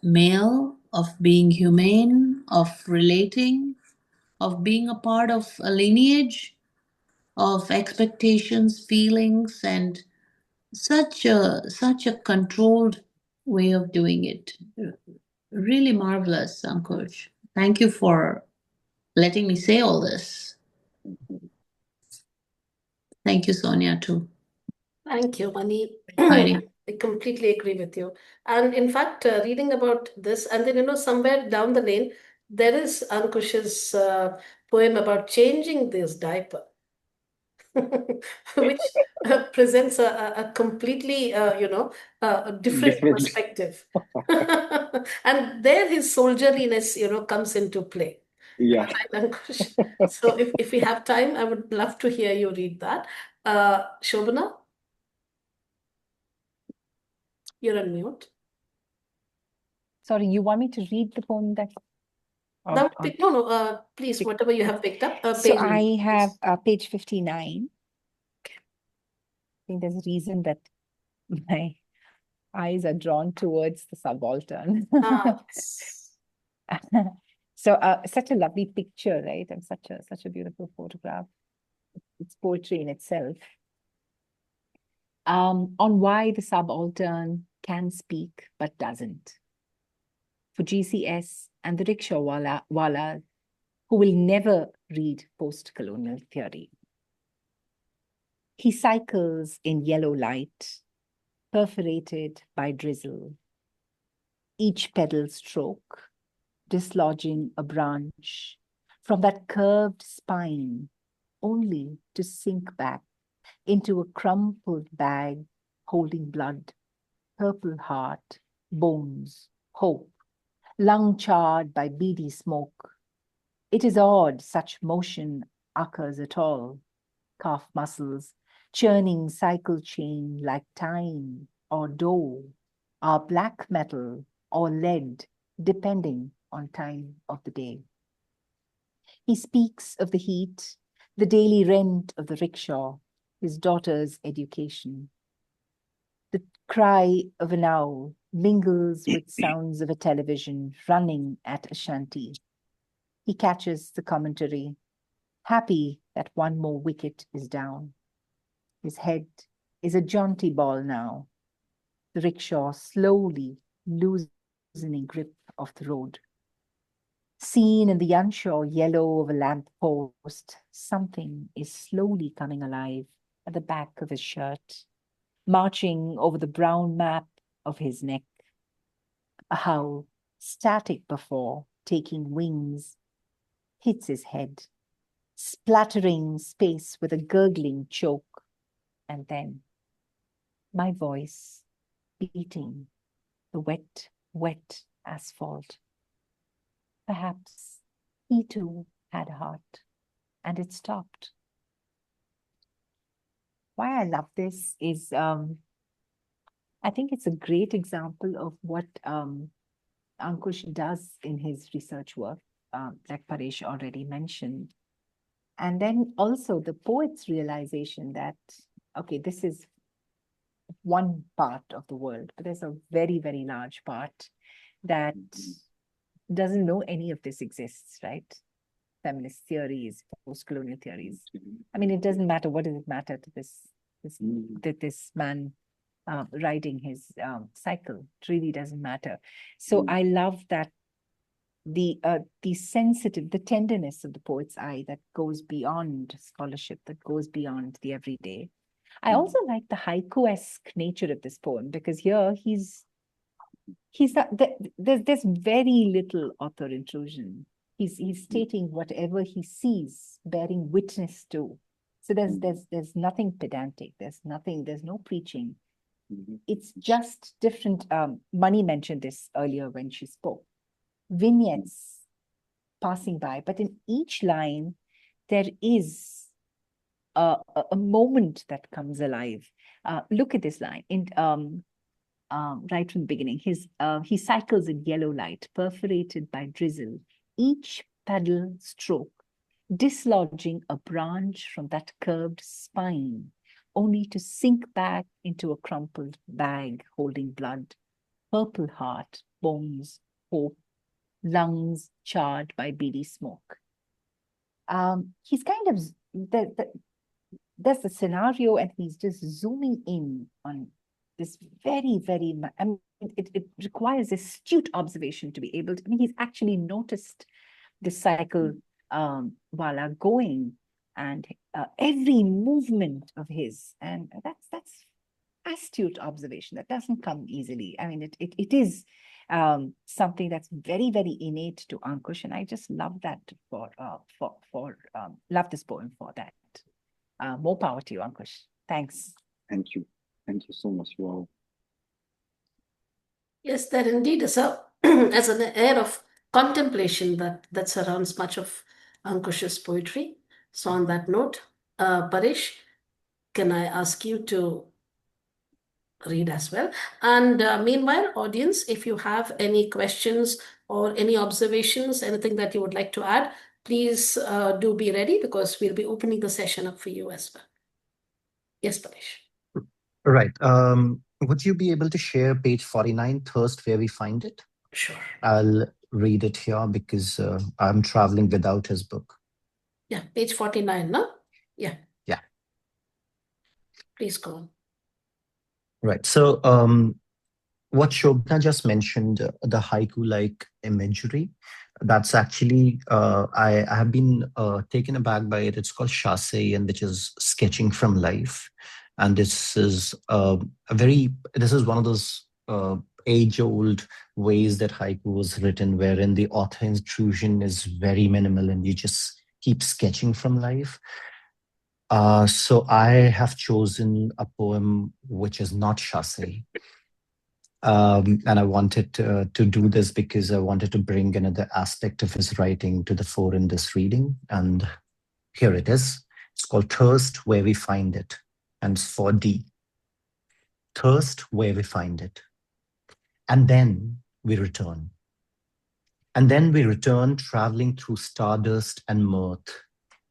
male, of being humane, of relating, of being a part of a lineage, of expectations, feelings, and such a controlled way of doing it. Really marvelous, Ankush. Thank you for letting me say all this. Thank you, Sonia, too. Thank you, Mani. Heidi. I completely agree with you. And in fact, reading about this, and then, somewhere down the lane, there is Ankush's poem about changing this diaper, which presents a completely, a different Different. perspective. And there his soldierliness, comes into play. Yeah. Right, Ankush? So if we have time, I would love to hear you read that. Shobana, you're on mute. Sorry, you want me to read the poem that? Please, whatever you have picked up. So page I number, have please. page 59. I think there's a reason that my eyes are drawn towards the subaltern. Yes. So such a lovely picture, right? And such a beautiful photograph. It's poetry in itself. On why the subaltern can speak but doesn't. For GCS and the rickshaw wala who will never read post-colonial theory. He cycles in yellow light, perforated by drizzle. Each pedal stroke, dislodging a branch from that curved spine, only to sink back into a crumpled bag holding blood, purple heart, bones, hope, lung charred by beady smoke. It is odd such motion occurs at all. Calf muscles, churning cycle chain like time or dough, are black metal or lead, depending on time of the day. He speaks of the heat, the daily rent of the rickshaw, his daughter's education. The cry of an owl mingles with sounds of a television running at a shanty. He catches the commentary, happy that one more wicket is down. His head is a jaunty ball now. The rickshaw slowly loosening grip of the road. Seen in the unsure yellow of a lamp post, something is slowly coming alive at the back of his shirt, marching over the brown map of his neck. A howl, static before, taking wings, hits his head, splattering space with a gurgling choke, and then my voice beating the wet, wet asphalt. Perhaps he too had a heart, and it stopped. Why I love this is, I think it's a great example of what Ankush does in his research work, like Paresh already mentioned. And then also the poet's realization that, okay, this is one part of the world, but there's a very, very large part that doesn't know any of this exists, right? Feminist theories, post-colonial theories. I mean, it doesn't matter. What does it matter to this man riding his cycle? It really doesn't matter. So I love that the sensitive, the tenderness of the poet's eye that goes beyond scholarship, that goes beyond the everyday. I also like the haiku-esque nature of this poem, because here he's not, there's very little author intrusion. He's stating whatever he sees, bearing witness to. So there's nothing pedantic. There's no preaching. It's just different. Mani mentioned this earlier when she spoke. Vignettes passing by, but in each line, there is a moment that comes alive. Look at this line right from the beginning. He cycles in yellow light, perforated by drizzle, each pedal stroke dislodging a branch from that curved spine, only to sink back into a crumpled bag holding blood, purple heart, bones, hope, lungs charred by beady smoke. He's kind of, there's the scenario, and he's just zooming in on this very, very, I mean, it requires astute observation to be able to, I mean, he's actually noticed the cycle while going, and every movement of his, and that's astute observation that doesn't come easily. I mean, it is something that's very, very innate to Ankush, and I just love that love this poem for that. More power to you, Ankush. Thanks. Thank you so much. Wow. Yes, there indeed is as an air of contemplation that surrounds much of Ankush's poetry. So on that note, Paresh, can I ask you to read as well? And meanwhile, audience, if you have any questions or any observations, anything that you would like to add, please do be ready, because we'll be opening the session up for you as well. Yes, Paresh. Right. Would you be able to share page 49, Thirst, where we find it? Sure. I'll read it here because I'm traveling without his book. Yeah, page 49, no? Yeah. Yeah. Please go on. Right. So what Shobna just mentioned, the haiku-like imagery, that's actually, I have been taken aback by it. It's called Shasei, and which is sketching from life. And this is this is one of those age-old ways that haiku was written, wherein the author intrusion is very minimal and you just keep sketching from life. So I have chosen a poem which is not Shasei. And I wanted to do this because I wanted to bring another aspect of his writing to the fore in this reading. And here it is. It's called Thirst, Where We Find It. And it's for D. Thirst, where we find it. And then we return. And then we return, traveling through stardust and mirth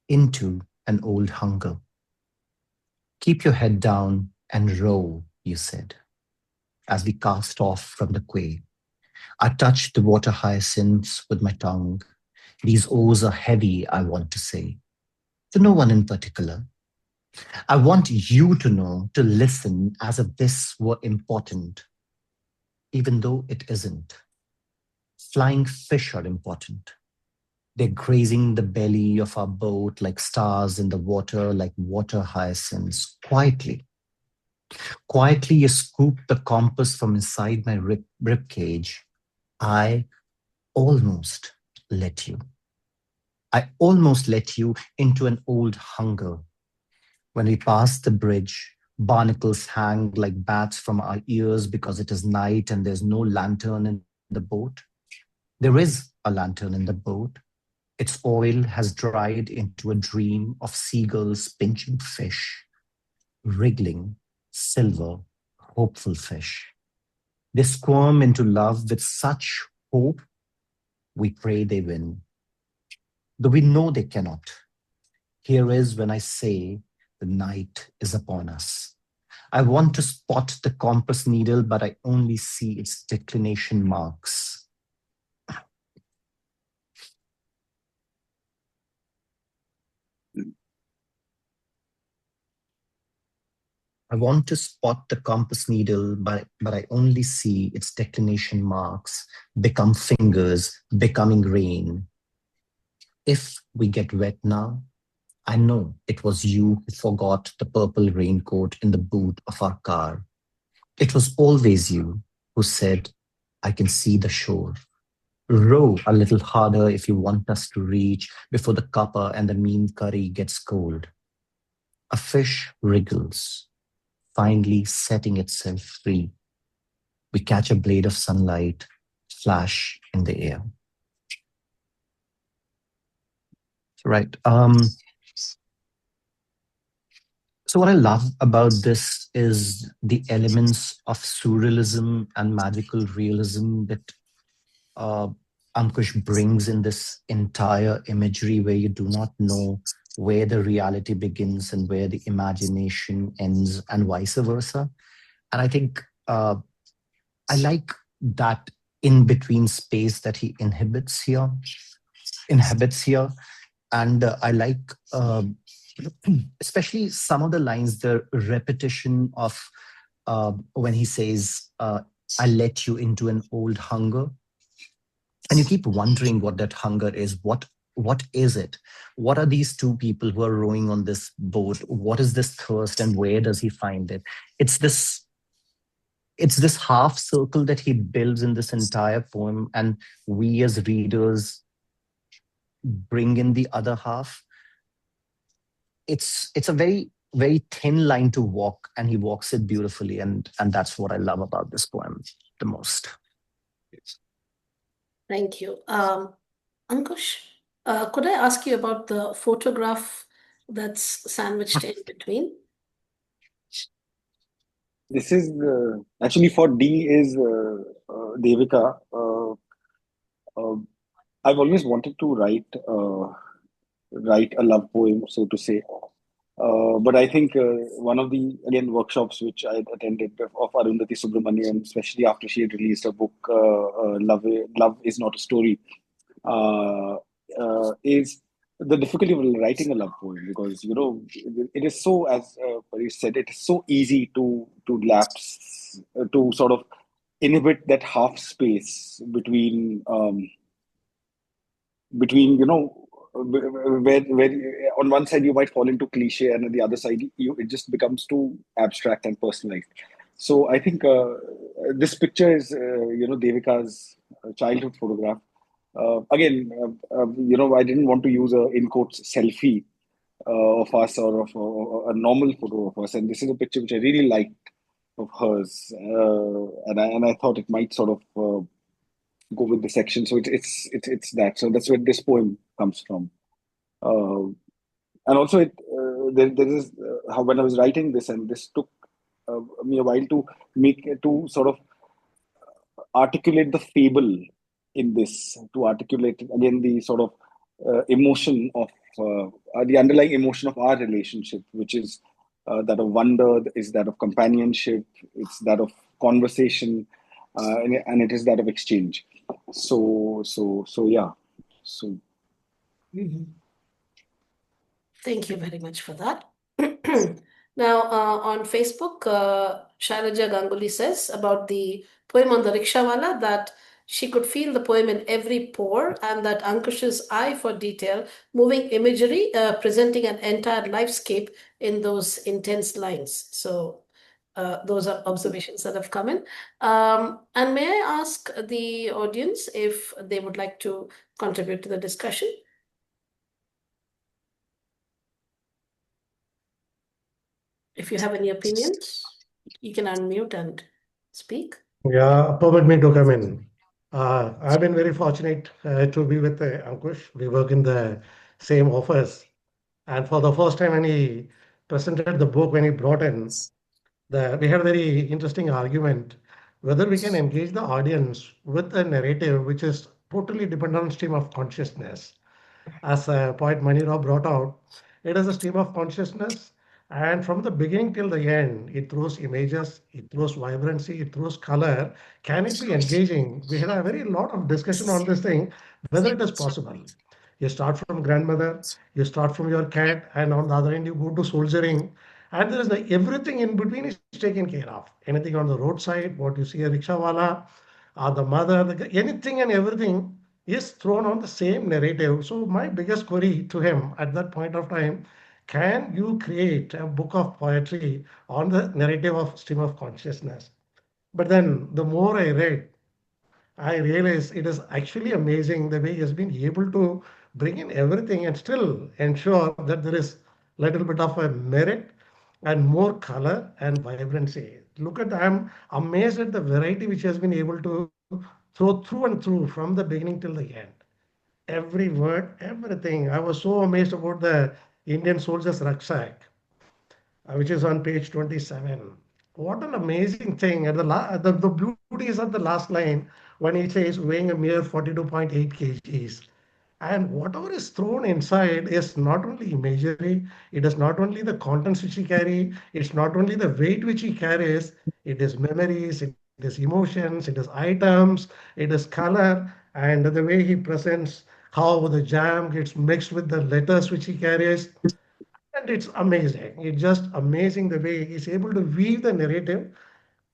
into an old hunger. Keep your head down and row, you said, as we cast off from the quay. I touched the water hyacinths with my tongue. These oars are heavy, I want to say, to no one in particular. I want you to know, to listen as if this were important, even though it isn't. Flying fish are important. They're grazing the belly of our boat like stars in the water, like water hyacinths, quietly. Quietly, you scoop the compass from inside my rib cage. I almost let you. I almost let you into an old hunger. When we pass the bridge, barnacles hang like bats from our ears because it is night and there's no lantern in the boat. There is a lantern in the boat. Its oil has dried into a dream of seagulls pinching fish, wriggling, silver, hopeful fish. They squirm into love with such hope, we pray they win. Though we know they cannot. Here is when I say the night is upon us. I want to spot the compass needle, but I only see its declination marks. I want to spot the compass needle, but I only see its declination marks become fingers, becoming rain. If we get wet now, I know it was you who forgot the purple raincoat in the boot of our car. It was always you who said, I can see the shore. Row a little harder if you want us to reach before the copper and the mean curry gets cold. A fish wriggles, finally setting itself free. We catch a blade of sunlight flash in the air. Right. So what I love about this is the elements of surrealism and magical realism that Ankush brings in this entire imagery, where you do not know where the reality begins and where the imagination ends, and vice versa. And I think I like that in between space that he inhabits here. And I like especially some of the lines, the repetition of when he says, I let you into an old hunger. And you keep wondering what that hunger is. What is it? What are these two people who are rowing on this boat? What is this thirst, and where does he find it? It's this half circle that he builds in this entire poem, and we as readers bring in the other half. It's a very, very thin line to walk, and he walks it beautifully, and that's what I love about this poem the most. Thank you. Ankush, could I ask you about the photograph that's sandwiched in between? This is actually for D is Devika. I've always wanted to write a love poem, so to say. But I think one of the workshops which I attended of Arundhati Subramanian, especially after she had released her book Love Is Not a Story, is the difficulty of writing a love poem, because it is so, as Paresh said, it is so easy to lapse, to sort of inhibit that half space between where on one side you might fall into cliche, and on the other side it just becomes too abstract and personalized. So I think this picture is Devika's childhood photograph. I didn't want to use a in quotes selfie of us, or of a normal photo of us, and this is a picture which I really liked of hers, and I thought it might sort of go with the section. So it's that. So that's where this poem comes from. And also there is how, when I was writing this, and this took me a while to sort of articulate the fable in this, to articulate again the sort of emotion of the underlying emotion of our relationship, which is that of wonder, is that of companionship, it's that of conversation, and it is that of exchange. So yeah. So Thank you very much for that. Now, on Facebook, Shailaja Ganguly says about the poem on the rickshawala that she could feel the poem in every pore, and that Ankush's eye for detail, moving imagery, presenting an entire lifescape in those intense lines. So those are observations that have come in. And may I ask the audience if they would like to contribute to the discussion? If you have any opinions, you can unmute and speak. Yeah, permit me to come in. I've been very fortunate to be with Ankush. We work in the same office. And for the first time, when he presented the book, when he brought in, we had a very interesting argument whether we can engage the audience with a narrative which is totally dependent on stream of consciousness. As poet Mani Rao brought out, it is a stream of consciousness, and from the beginning till the end, it throws images, it throws vibrancy, it throws color. Can it be engaging? We had a very lot of discussion on this thing, whether it is possible. You start from grandmother, you start from your cat, and on the other end, you go to soldiering, and there is everything in between is taken care of. Anything on the roadside, what you see a rickshawala, the mother, anything and everything is thrown on the same narrative. So my biggest query to him at that point of time, can you create a book of poetry on the narrative of stream of consciousness? But then the more I read, I realize it is actually amazing the way he has been able to bring in everything and still ensure that there is little bit of a merit and more color and vibrancy. Look at, I'm amazed at the variety which he has been able to throw through and through from the beginning till the end. Every word, everything. I was so amazed about the Indian soldier's rucksack, which is on page 27. What an amazing thing. At the beauty is at the last line when he says weighing a mere 42.8 kgs. And whatever is thrown inside is not only imagery, it is not only the contents which he carry, it's not only the weight which he carries, it is memories, it is emotions, it is items, it is color, and the way he presents how the jam gets mixed with the letters which he carries. And it's amazing. It's just amazing the way he's able to weave the narrative.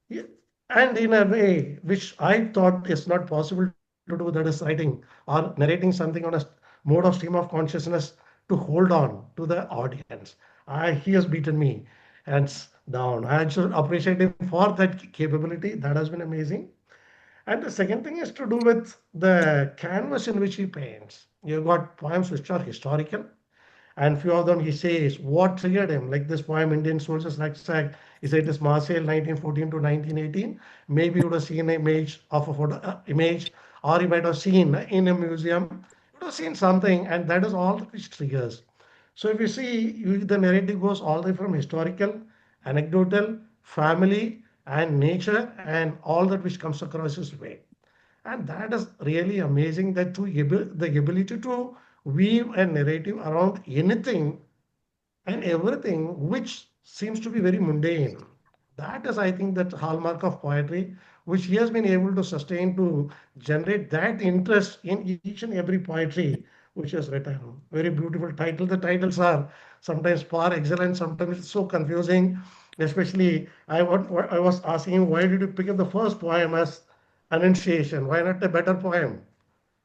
Yeah, and in a way which I thought is not possible to do, that is writing or narrating something on a mode of stream of consciousness to hold on to the audience. He has beaten me hands down. I should appreciate him for that capability. That has been amazing. And the second thing is to do with the canvas in which he paints. You've got poems which are historical, and few of them he says what triggered him, like this poem Indian Soldier's Rucksack. He said it is Marseille 1914 to 1918. Maybe you would have seen an image of a photo image, or you might have seen in a museum, you would have seen something, and that is all which triggers. So if you see, the narrative goes all the way from historical, anecdotal, family, and nature, and all that which comes across his way. And that is really amazing, that through the ability to weave a narrative around anything and everything which seems to be very mundane. That is, I think, that hallmark of poetry, which he has been able to sustain to generate that interest in each and every poetry which is written. Very beautiful title. The titles are sometimes par excellence, sometimes it's so confusing. Especially, I was asking him, why did you pick up the first poem as Annunciation? Why not a better poem?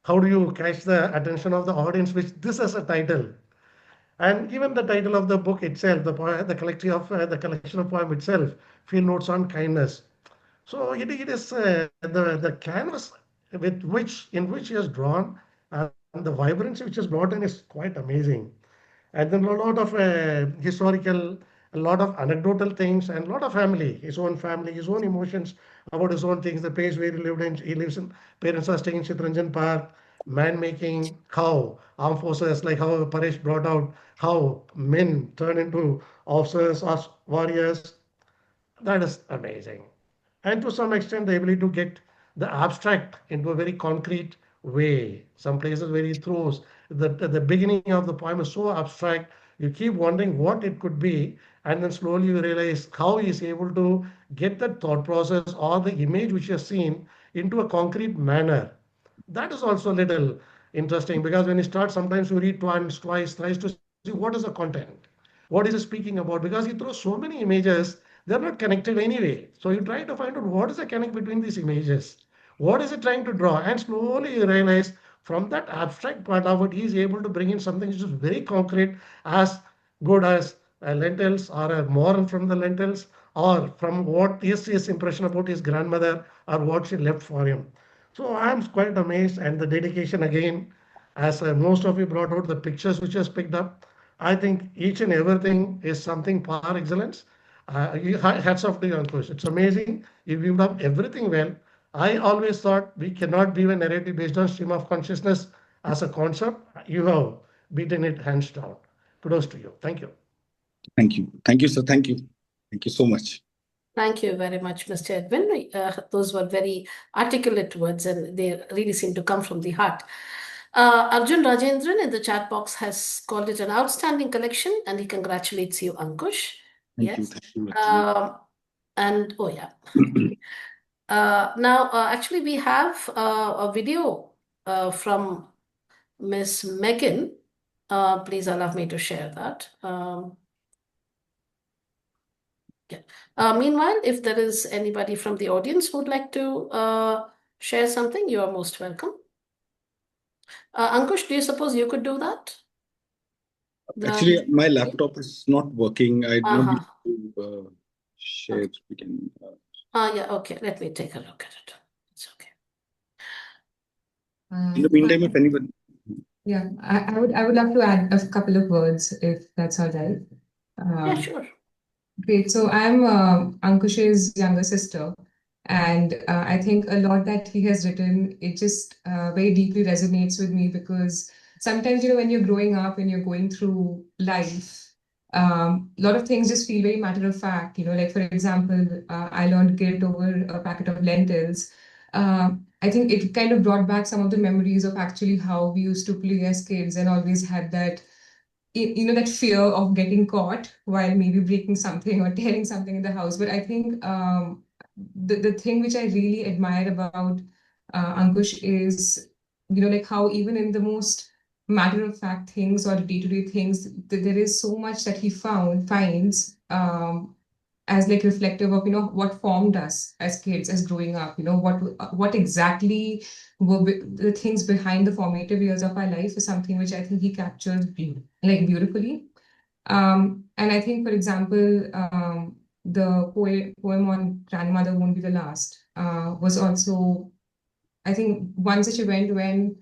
How do you catch the attention of the audience with this as a title? And even the title of the book itself, the collection of poem itself, Field Notes on Kindness. So it is the canvas with which he has drawn, and the vibrancy which is brought in is quite amazing. And then a lot of historical, a lot of anecdotal things, and a lot of family, his own emotions about his own things, the place where he lives in, parents are staying in Chitranjan Park, man making, how armed forces, like how Paresh brought out, how men turn into officers or warriors. That is amazing. And to some extent, the ability to get the abstract into a very concrete way. Some places where he throws the beginning of the poem is so abstract, you keep wondering what it could be, and then slowly you realize how he is able to get that thought process or the image which you have seen into a concrete manner. That is also a little interesting, because when you start, sometimes you read once, twice, thrice to see what is the content, what is he speaking about, because he throws so many images, they're not connected anyway. So you try to find out what is the connect between these images, what is it trying to draw, and slowly you realize from that abstract part of it, he is able to bring in something which is very concrete, as good as lentils, or a moral from the lentils, or from what is his impression about his grandmother, or what she left for him. So I'm quite amazed, and the dedication again, as most of you brought out the pictures which was picked up. I think each and everything is something par excellence. Hats off to you, Ankush. It's amazing. You viewed up everything well. I always thought we cannot be a narrative based on stream of consciousness as a concept. You have beaten it hands down. Kudos to you. Thank you. Thank you. Thank you, sir. Thank you. Thank you so much. Thank you very much, Mr. Edwin. Those were very articulate words, and they really seem to come from the heart. Arjun Rajendran in the chat box has called it an outstanding collection, and he congratulates you, Ankush. Thank Yes. you. And oh yeah. Now, actually, we have a video from Miss Megan. Please allow me to share that. Yeah. Meanwhile, if there is anybody from the audience who would like to share something, you are most welcome. Ankush, do you suppose you could do that? Actually, my laptop is not working. I don't know to share. Okay. We can. Yeah, okay. Let me take a look at it. It's okay. In the meantime, if anyone, Yeah, I would love to add a couple of words if that's all right. Yeah, sure. Great. So I'm Ankush's younger sister, and I think a lot that he has written, it just very deeply resonates with me because sometimes, when you're growing up and you're going through life, a lot of things just feel very matter of fact. Like for example, I learned grit over a packet of lentils. I think it kind of brought back some of the memories of actually how we used to play as kids and always had that that fear of getting caught while maybe breaking something or tearing something in the house. But I think the thing which I really admire about Ankush is, like how even in the most matter of fact things or day-to-day things, there is so much that he finds as like reflective of, what formed us as kids, as growing up, what exactly were the things behind the formative years of our life is something which I think he captures beautifully. And I think, for example, the poem on Grandmother Won't Be the Last was also, I think, one such event when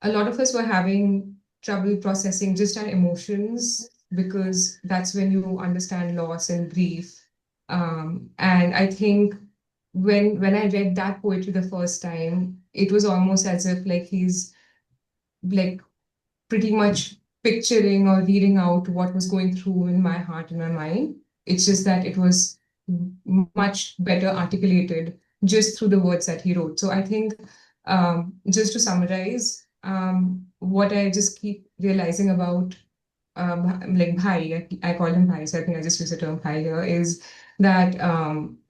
a lot of us were having trouble processing just our emotions because that's when you understand loss and grief. And I think when I read that poetry the first time, it was almost as if like he's like pretty much picturing or reading out what was going through in my heart and my mind. It's just that it was much better articulated just through the words that he wrote. So I think just to summarize, what I just keep realizing about like Bhai, I call him Bhai, so I think I just use the term Bhai here, is that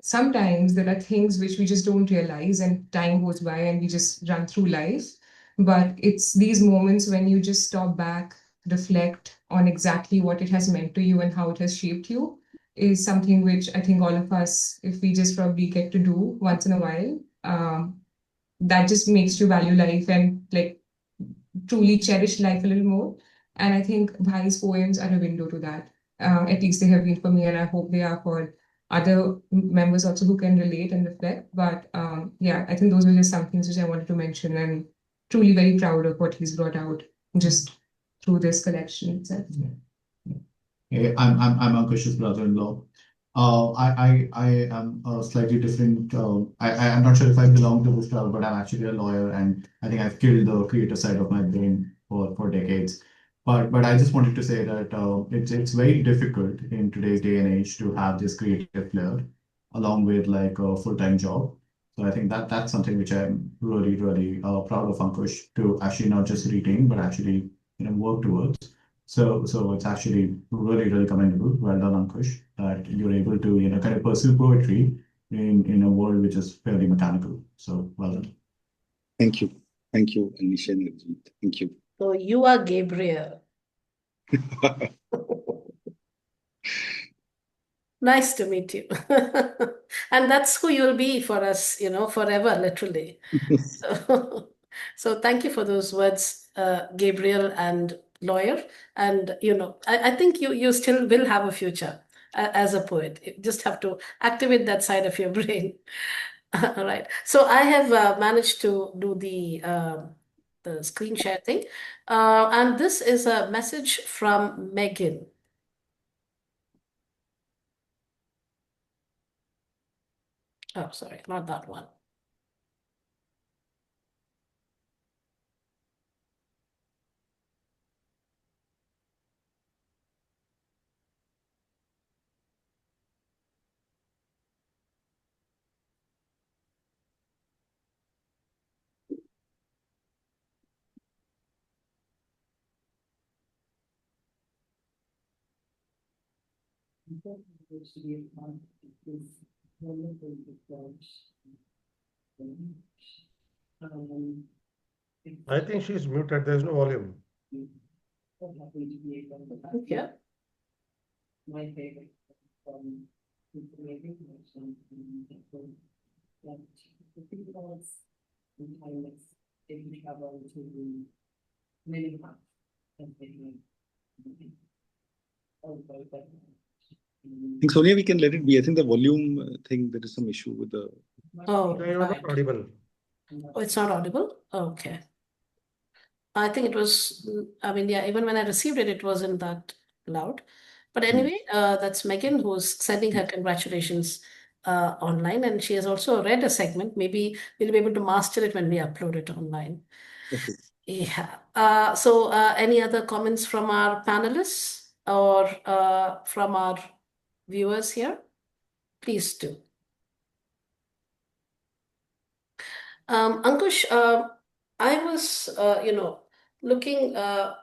sometimes there are things which we just don't realize and time goes by and we just run through life. But it's these moments when you just stop back, reflect on exactly what it has meant to you and how it has shaped you, is something which I think all of us, if we just probably get to do once in a while, that just makes you value life and like truly cherish life a little more. And I think Bhai's poems are a window to that. At least they have been for me, and I hope they are for other members also who can relate and reflect. But yeah, I think those were just some things which I wanted to mention, and truly very proud of what he's brought out just through this collection itself. Hey, I'm Ankush's brother-in-law. I am slightly different. I'm not sure if I belong to this club, but I'm actually a lawyer, and I think I've killed the creative side of my brain for decades. But I just wanted to say that it's very difficult in today's day and age to have this creative flair along with like a full-time job. So I think that's something which I'm really proud of Ankush to actually not just retain but actually work towards. So it's actually really commendable. Well done, Ankush, that you're able to kind of pursue poetry in a world which is fairly mechanical. So well done. thank you, Anisha and Arjit. Thank you. So you are Gabriel. Nice to meet you. And that's who you'll be for us, forever, literally. So thank you for those words, Gabriel and lawyer. And, I think you still will have a future as a poet. You just have to activate that side of your brain. All right. So I have managed to do the screen share thing. And this is a message from Megan. Oh, sorry, not that one. I think she's muted. There's no volume. Yeah. I think Sonia, we can let it be. I think the volume thing, there is some issue with the. Oh, You're not right. audible. Oh, it's not audible? Okay. I think it was, I mean, yeah, even when I received it, it wasn't that loud. But anyway, that's Megan who's sending her congratulations online, and she has also read a segment. Maybe we'll be able to master it when we upload it online. Okay. Yeah. So, any other comments from our panelists or from our viewers here? Please do. Ankush, I was, looking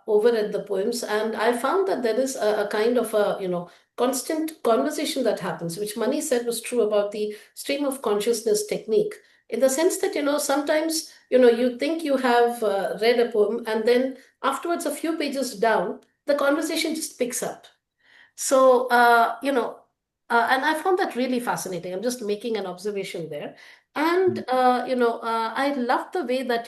over at the poems, and I found that there is a kind of a, constant conversation that happens, which Mani said was true about the stream of consciousness technique, in the sense that, sometimes, you think you have read a poem, and then afterwards, a few pages down, the conversation just picks up. So, and I found that really fascinating. I'm just making an observation there. And, I love the way that,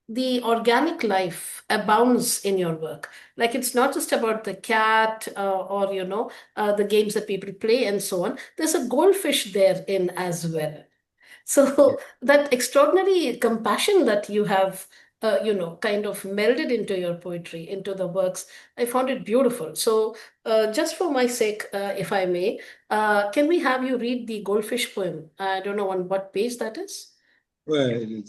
the organic life abounds in your work. Like it's not just about the cat or, the games that people play and so on. There's a goldfish therein as well. So that extraordinary compassion that you have, kind of melded into your poetry, into the works, I found it beautiful. So, just for my sake, if I may, can we have you read the goldfish poem? I don't know on what page that is. Well,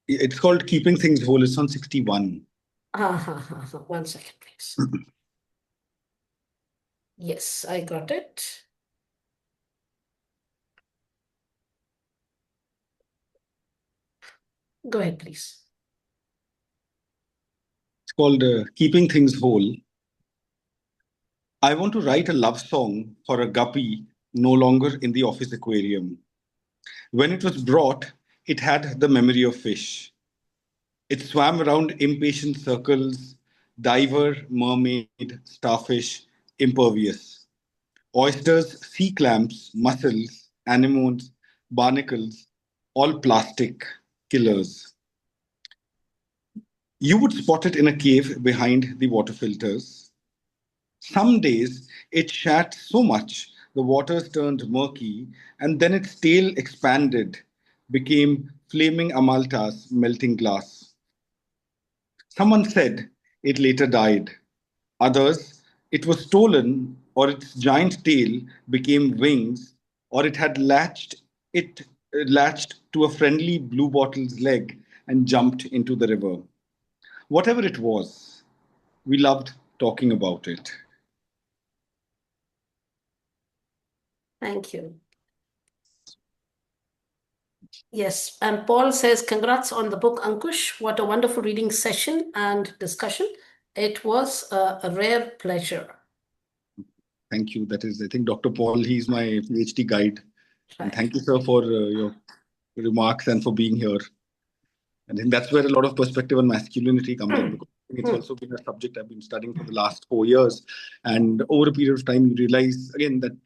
it's called Keeping Things Whole. It's on 61. 1 second, please. Yes, I got it. Go ahead, please. It's called Keeping Things Whole. I want to write a love song for a guppy no longer in the office aquarium. When it was brought, it had the memory of fish. It swam around impatient circles, diver, mermaid, starfish, impervious. Oysters, sea clams, mussels, anemones, barnacles, all plastic killers. You would spot it in a cave behind the water filters. Some days it shat so much the waters turned murky, and then its tail expanded, became flaming Amalta's melting glass. Someone said it later died. Others, it was stolen, or its giant tail became wings, or it had latched to a friendly bluebottle's leg and jumped into the river. Whatever it was, we loved talking about it. Thank you. Yes, and Paul says, congrats on the book, Ankush. What a wonderful reading session and discussion. It was a rare pleasure. Thank you. That is, I think, Dr. Paul, he's my PhD guide. And thank you, sir, for your remarks and for being here. And I think that's where a lot of perspective on masculinity comes in, because it's also been a subject I've been studying for the last 4 years. And over a period of time, you realize, again, that,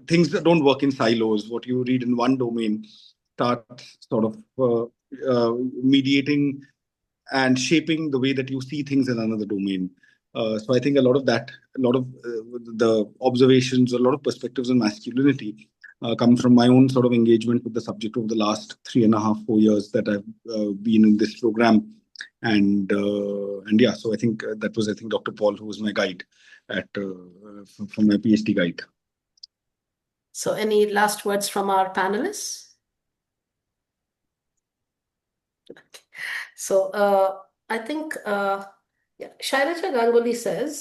things that don't work in silos. What you read in one domain starts sort of mediating and shaping the way that you see things in another domain. So I think a lot of the observations, a lot of perspectives on masculinity come from my own sort of engagement with the subject over the last 3.5, 4 years that I've been in this program. And yeah, so I think that was, Dr. Paul, who was my guide from my PhD guide. So any last words from our panelists? Okay. So I think Shailaja Ganguly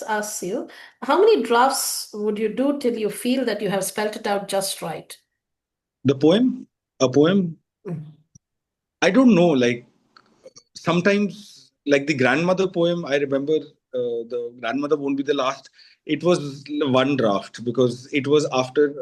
asks you, how many drafts would you do till you feel that you have spelt it out just right? A poem? I don't know. Like sometimes, like the grandmother poem, I remember the grandmother won't be the last. It was one draft because it was after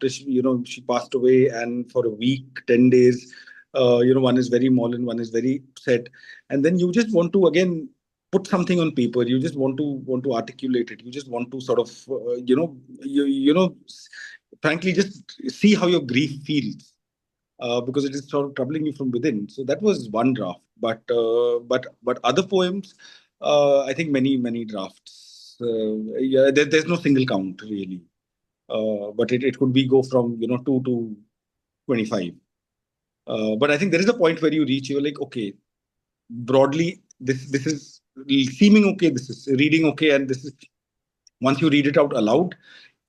she passed away, and for a week, 10 days, one is very maudlin, one is very upset, and then you just want to again put something on paper. You just want to articulate it. You just want to sort of frankly just see how your grief feels. Because it is sort of troubling you from within. So that was one draft. But other poems, I think many drafts. There's no single count really. But it could go from 2 to 25. But I think there is a point where you reach, you're like, okay, broadly, this is seeming okay, this is reading okay, and this is, once you read it out aloud,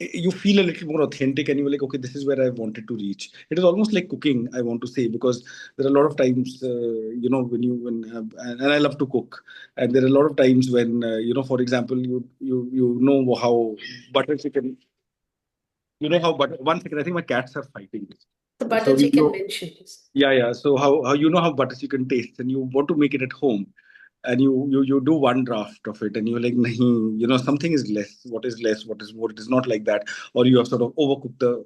you feel a little more authentic, and you're like, okay, this is where I wanted to reach. It is almost like cooking, I want to say, because there are a lot of times, and I love to cook, and there are a lot of times when, for example, you know how butter chicken, one second, I think my cats are fighting. The butter So chicken mentions. Yeah. So how you know how butter chicken tastes, and you want to make it at home, and you do one draft of it, and you're like, nahi, something is less. What is less? What is more? It is not like that. Or you have sort of overcooked the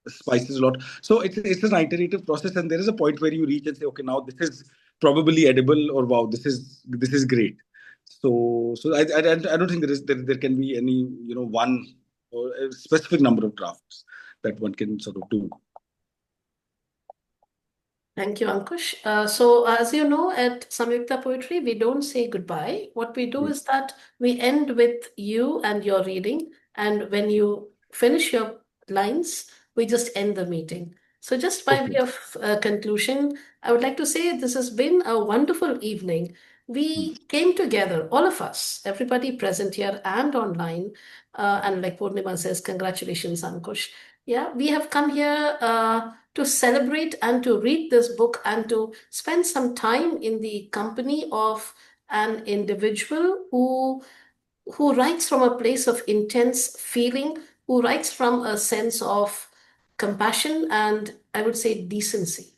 spices a lot. So it's an iterative process, and there is a point where you reach and say, okay, now this is probably edible, or wow, this is great. So I don't think there can be any one or a specific number of drafts that one can sort of do. Thank you, Ankush. So as you know, at Samyukta Poetry, we don't say goodbye. What we do is that we end with you and your reading. And when you finish your lines, we just end the meeting. So just by way of conclusion, I would like to say this has been a wonderful evening. We came together, all of us, everybody present here and online. And like Purnima says, congratulations, Ankush. Yeah, we have come here to celebrate and to read this book and to spend some time in the company of an individual who writes from a place of intense feeling, who writes from a sense of compassion and I would say decency,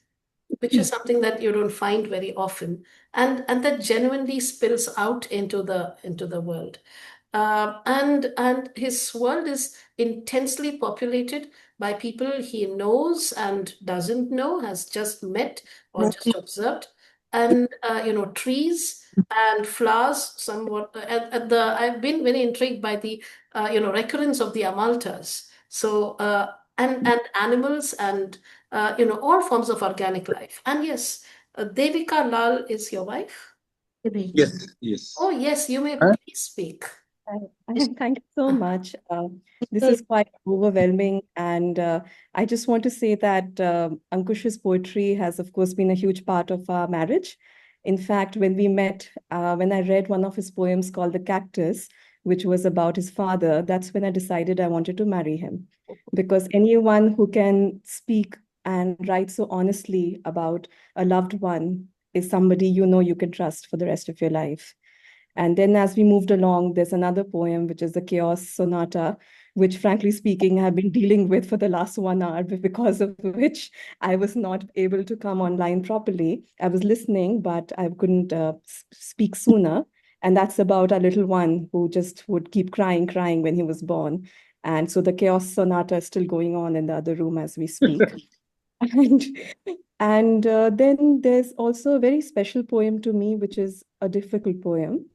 which is something that you don't find very often, and that genuinely spills out into the world. And his world is intensely populated by people he knows and doesn't know, has just met or just observed, and trees and flowers. Somewhat, I've been very intrigued by the recurrence of the amaltas. So and animals and all forms of organic life. And yes, Devika Lal is your wife. Yes. Oh yes, you may please speak. Thank you so much. This is quite overwhelming, and I just want to say that Ankush's poetry has, of course, been a huge part of our marriage. In fact, when we met, when I read one of his poems called The Cactus, which was about his father, that's when I decided I wanted to marry him. Because anyone who can speak and write so honestly about a loved one is somebody you can trust for the rest of your life. And then as we moved along, there's another poem, which is the Chaos Sonata, which frankly speaking, I've been dealing with for the last 1 hour, because of which I was not able to come online properly. I was listening, but I couldn't speak sooner. And that's about a little one who just would keep crying when he was born. And so the Chaos Sonata is still going on in the other room as we speak. And then there's also a very special poem to me, which is a difficult poem.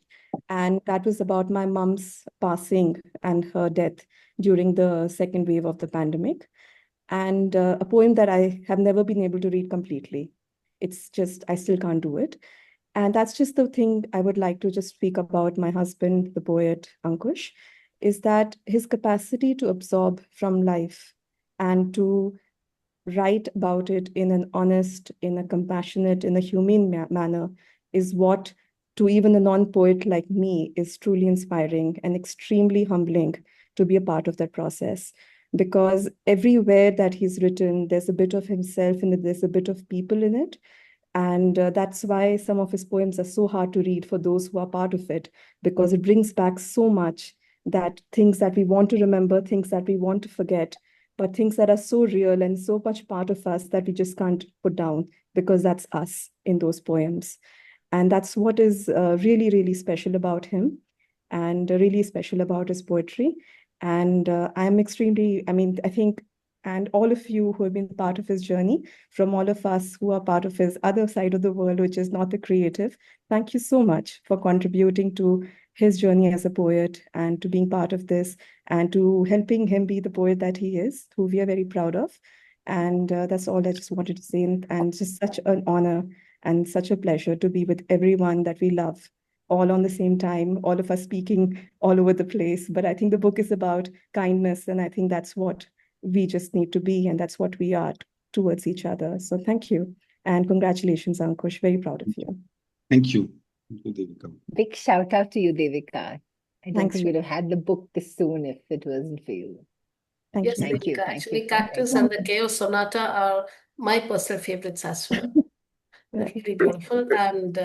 And that was about my mom's passing and her death during the second wave of the pandemic. And a poem that I have never been able to read completely. It's just, I still can't do it. And that's just the thing I would like to just speak about my husband, the poet Ankush, is that his capacity to absorb from life and to write about it in an honest, in a compassionate, in a humane manner is what, to even a non-poet like me, is truly inspiring and extremely humbling to be a part of that process. Because everywhere that he's written, there's a bit of himself in it, there's a bit of people in it. And that's why some of his poems are so hard to read for those who are part of it, because it brings back so much, that things that we want to remember, things that we want to forget, but things that are so real and so much part of us that we just can't put down, because that's us in those poems. And that's what is really, really special about him, and really special about his poetry. And I'm extremely, I think, and all of you who have been part of his journey, from all of us who are part of his other side of the world, which is not the creative, thank you so much for contributing to his journey as a poet and to being part of this and to helping him be the poet that he is, who we are very proud of. And that's all I just wanted to say. And just such an honor and such a pleasure to be with everyone that we love, all on the same time, all of us speaking all over the place. But I think the book is about kindness, and I think that's what we just need to be, and that's what we are towards each other. So thank you. And congratulations, Ankush. Very proud of you. Thank you. Thank you, Devika. Big shout out to you, Devika. I don't Thanks, think we'd have had the book this soon if it wasn't for you. Thank Yes, you. Thank you. Devika, Thank actually, you. Cactus and the Chaos Sonata are my personal favorites as well. They're Right. really beautiful, and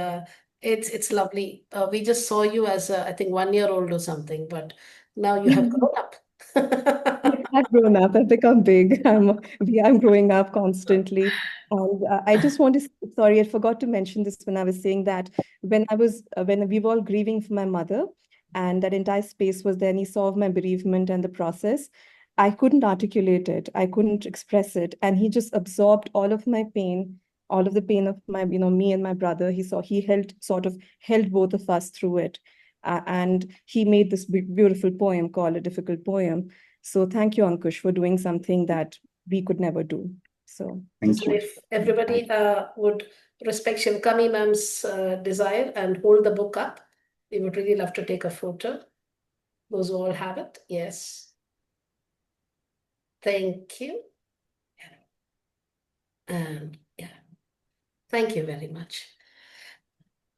it's lovely. We just saw you as I think 1 year old or something, but now you have grown up. I've grown up. I've become big. I'm growing up constantly. And I just want to, sorry, I forgot to mention this when I was saying that when we were all grieving for my mother, and that entire space was there, and he saw my bereavement and the process, I couldn't articulate it. I couldn't express it. And he just absorbed all of my pain, all of the pain of my, me and my brother. He sort of held both of us through it. And he made this beautiful poem called A Difficult Poem. So thank you, Ankush, for doing something that we could never do. So Thank you. If everybody would respect Shilkami ma'am's desire and hold the book up, we would really love to take a photo. Those who all have it, yes. Thank you. And yeah, thank you very much.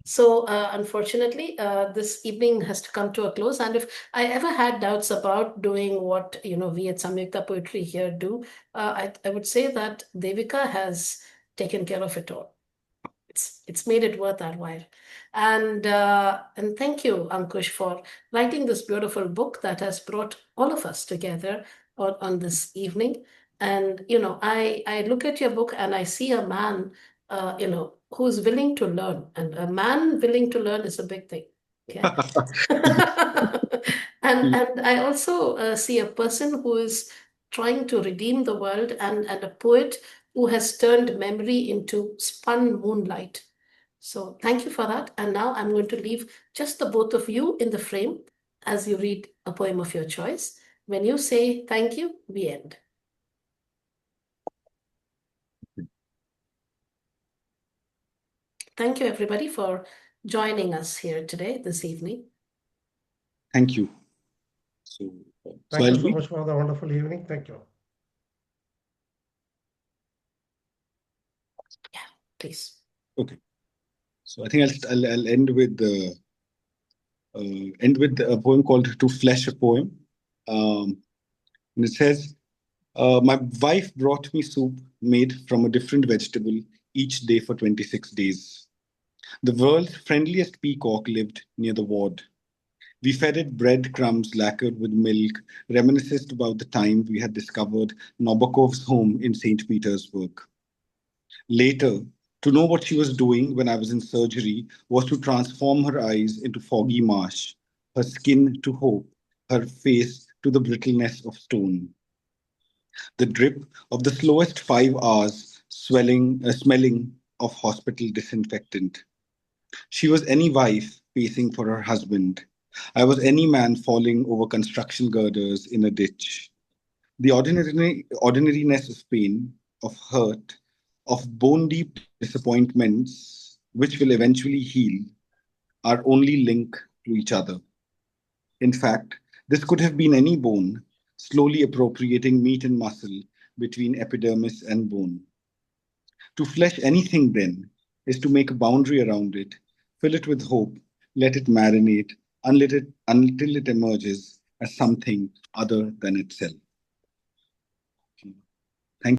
So unfortunately, this evening has to come to a close. And if I ever had doubts about doing what we at Samyukta Poetry here do, I would say that Devika has taken care of it all. It's made it worth our while. And thank you, Ankush, for writing this beautiful book that has brought all of us together on this evening. And I look at your book and I see a man, who's willing to learn, and a man willing to learn is a big thing. Okay. and I also see a person who is trying to redeem the world, and a poet who has turned memory into spun moonlight. So thank you for that. And now I'm going to leave just the both of you in the frame as you read a poem of your choice. When you say thank you, we end. Thank you, everybody, for joining us here today, this evening. Thank you. So Thank you so much for the wonderful evening. Thank you. Yeah, please. Okay. So I think I'll end with a poem called "To Flesh a Poem," and it says, "My wife brought me soup made from a different vegetable each day for 26 days. The world's friendliest peacock lived near the ward. We fed it breadcrumbs lacquered with milk, reminisced about the time we had discovered Nabokov's home in St. Petersburg. Later, to know what she was doing when I was in surgery was to transform her eyes into foggy marsh, her skin to hope, her face to the brittleness of stone. The drip of the slowest 5 hours, smelling of hospital disinfectant. She was any wife pacing for her husband. I was any man falling over construction girders in a ditch. The ordinariness of pain, of hurt, of bone-deep disappointments, which will eventually heal, are only link to each other. In fact, this could have been any bone, slowly appropriating meat and muscle between epidermis and bone. To flesh anything, then, is to make a boundary around it, fill it with hope, let it marinate until it emerges as something other than itself.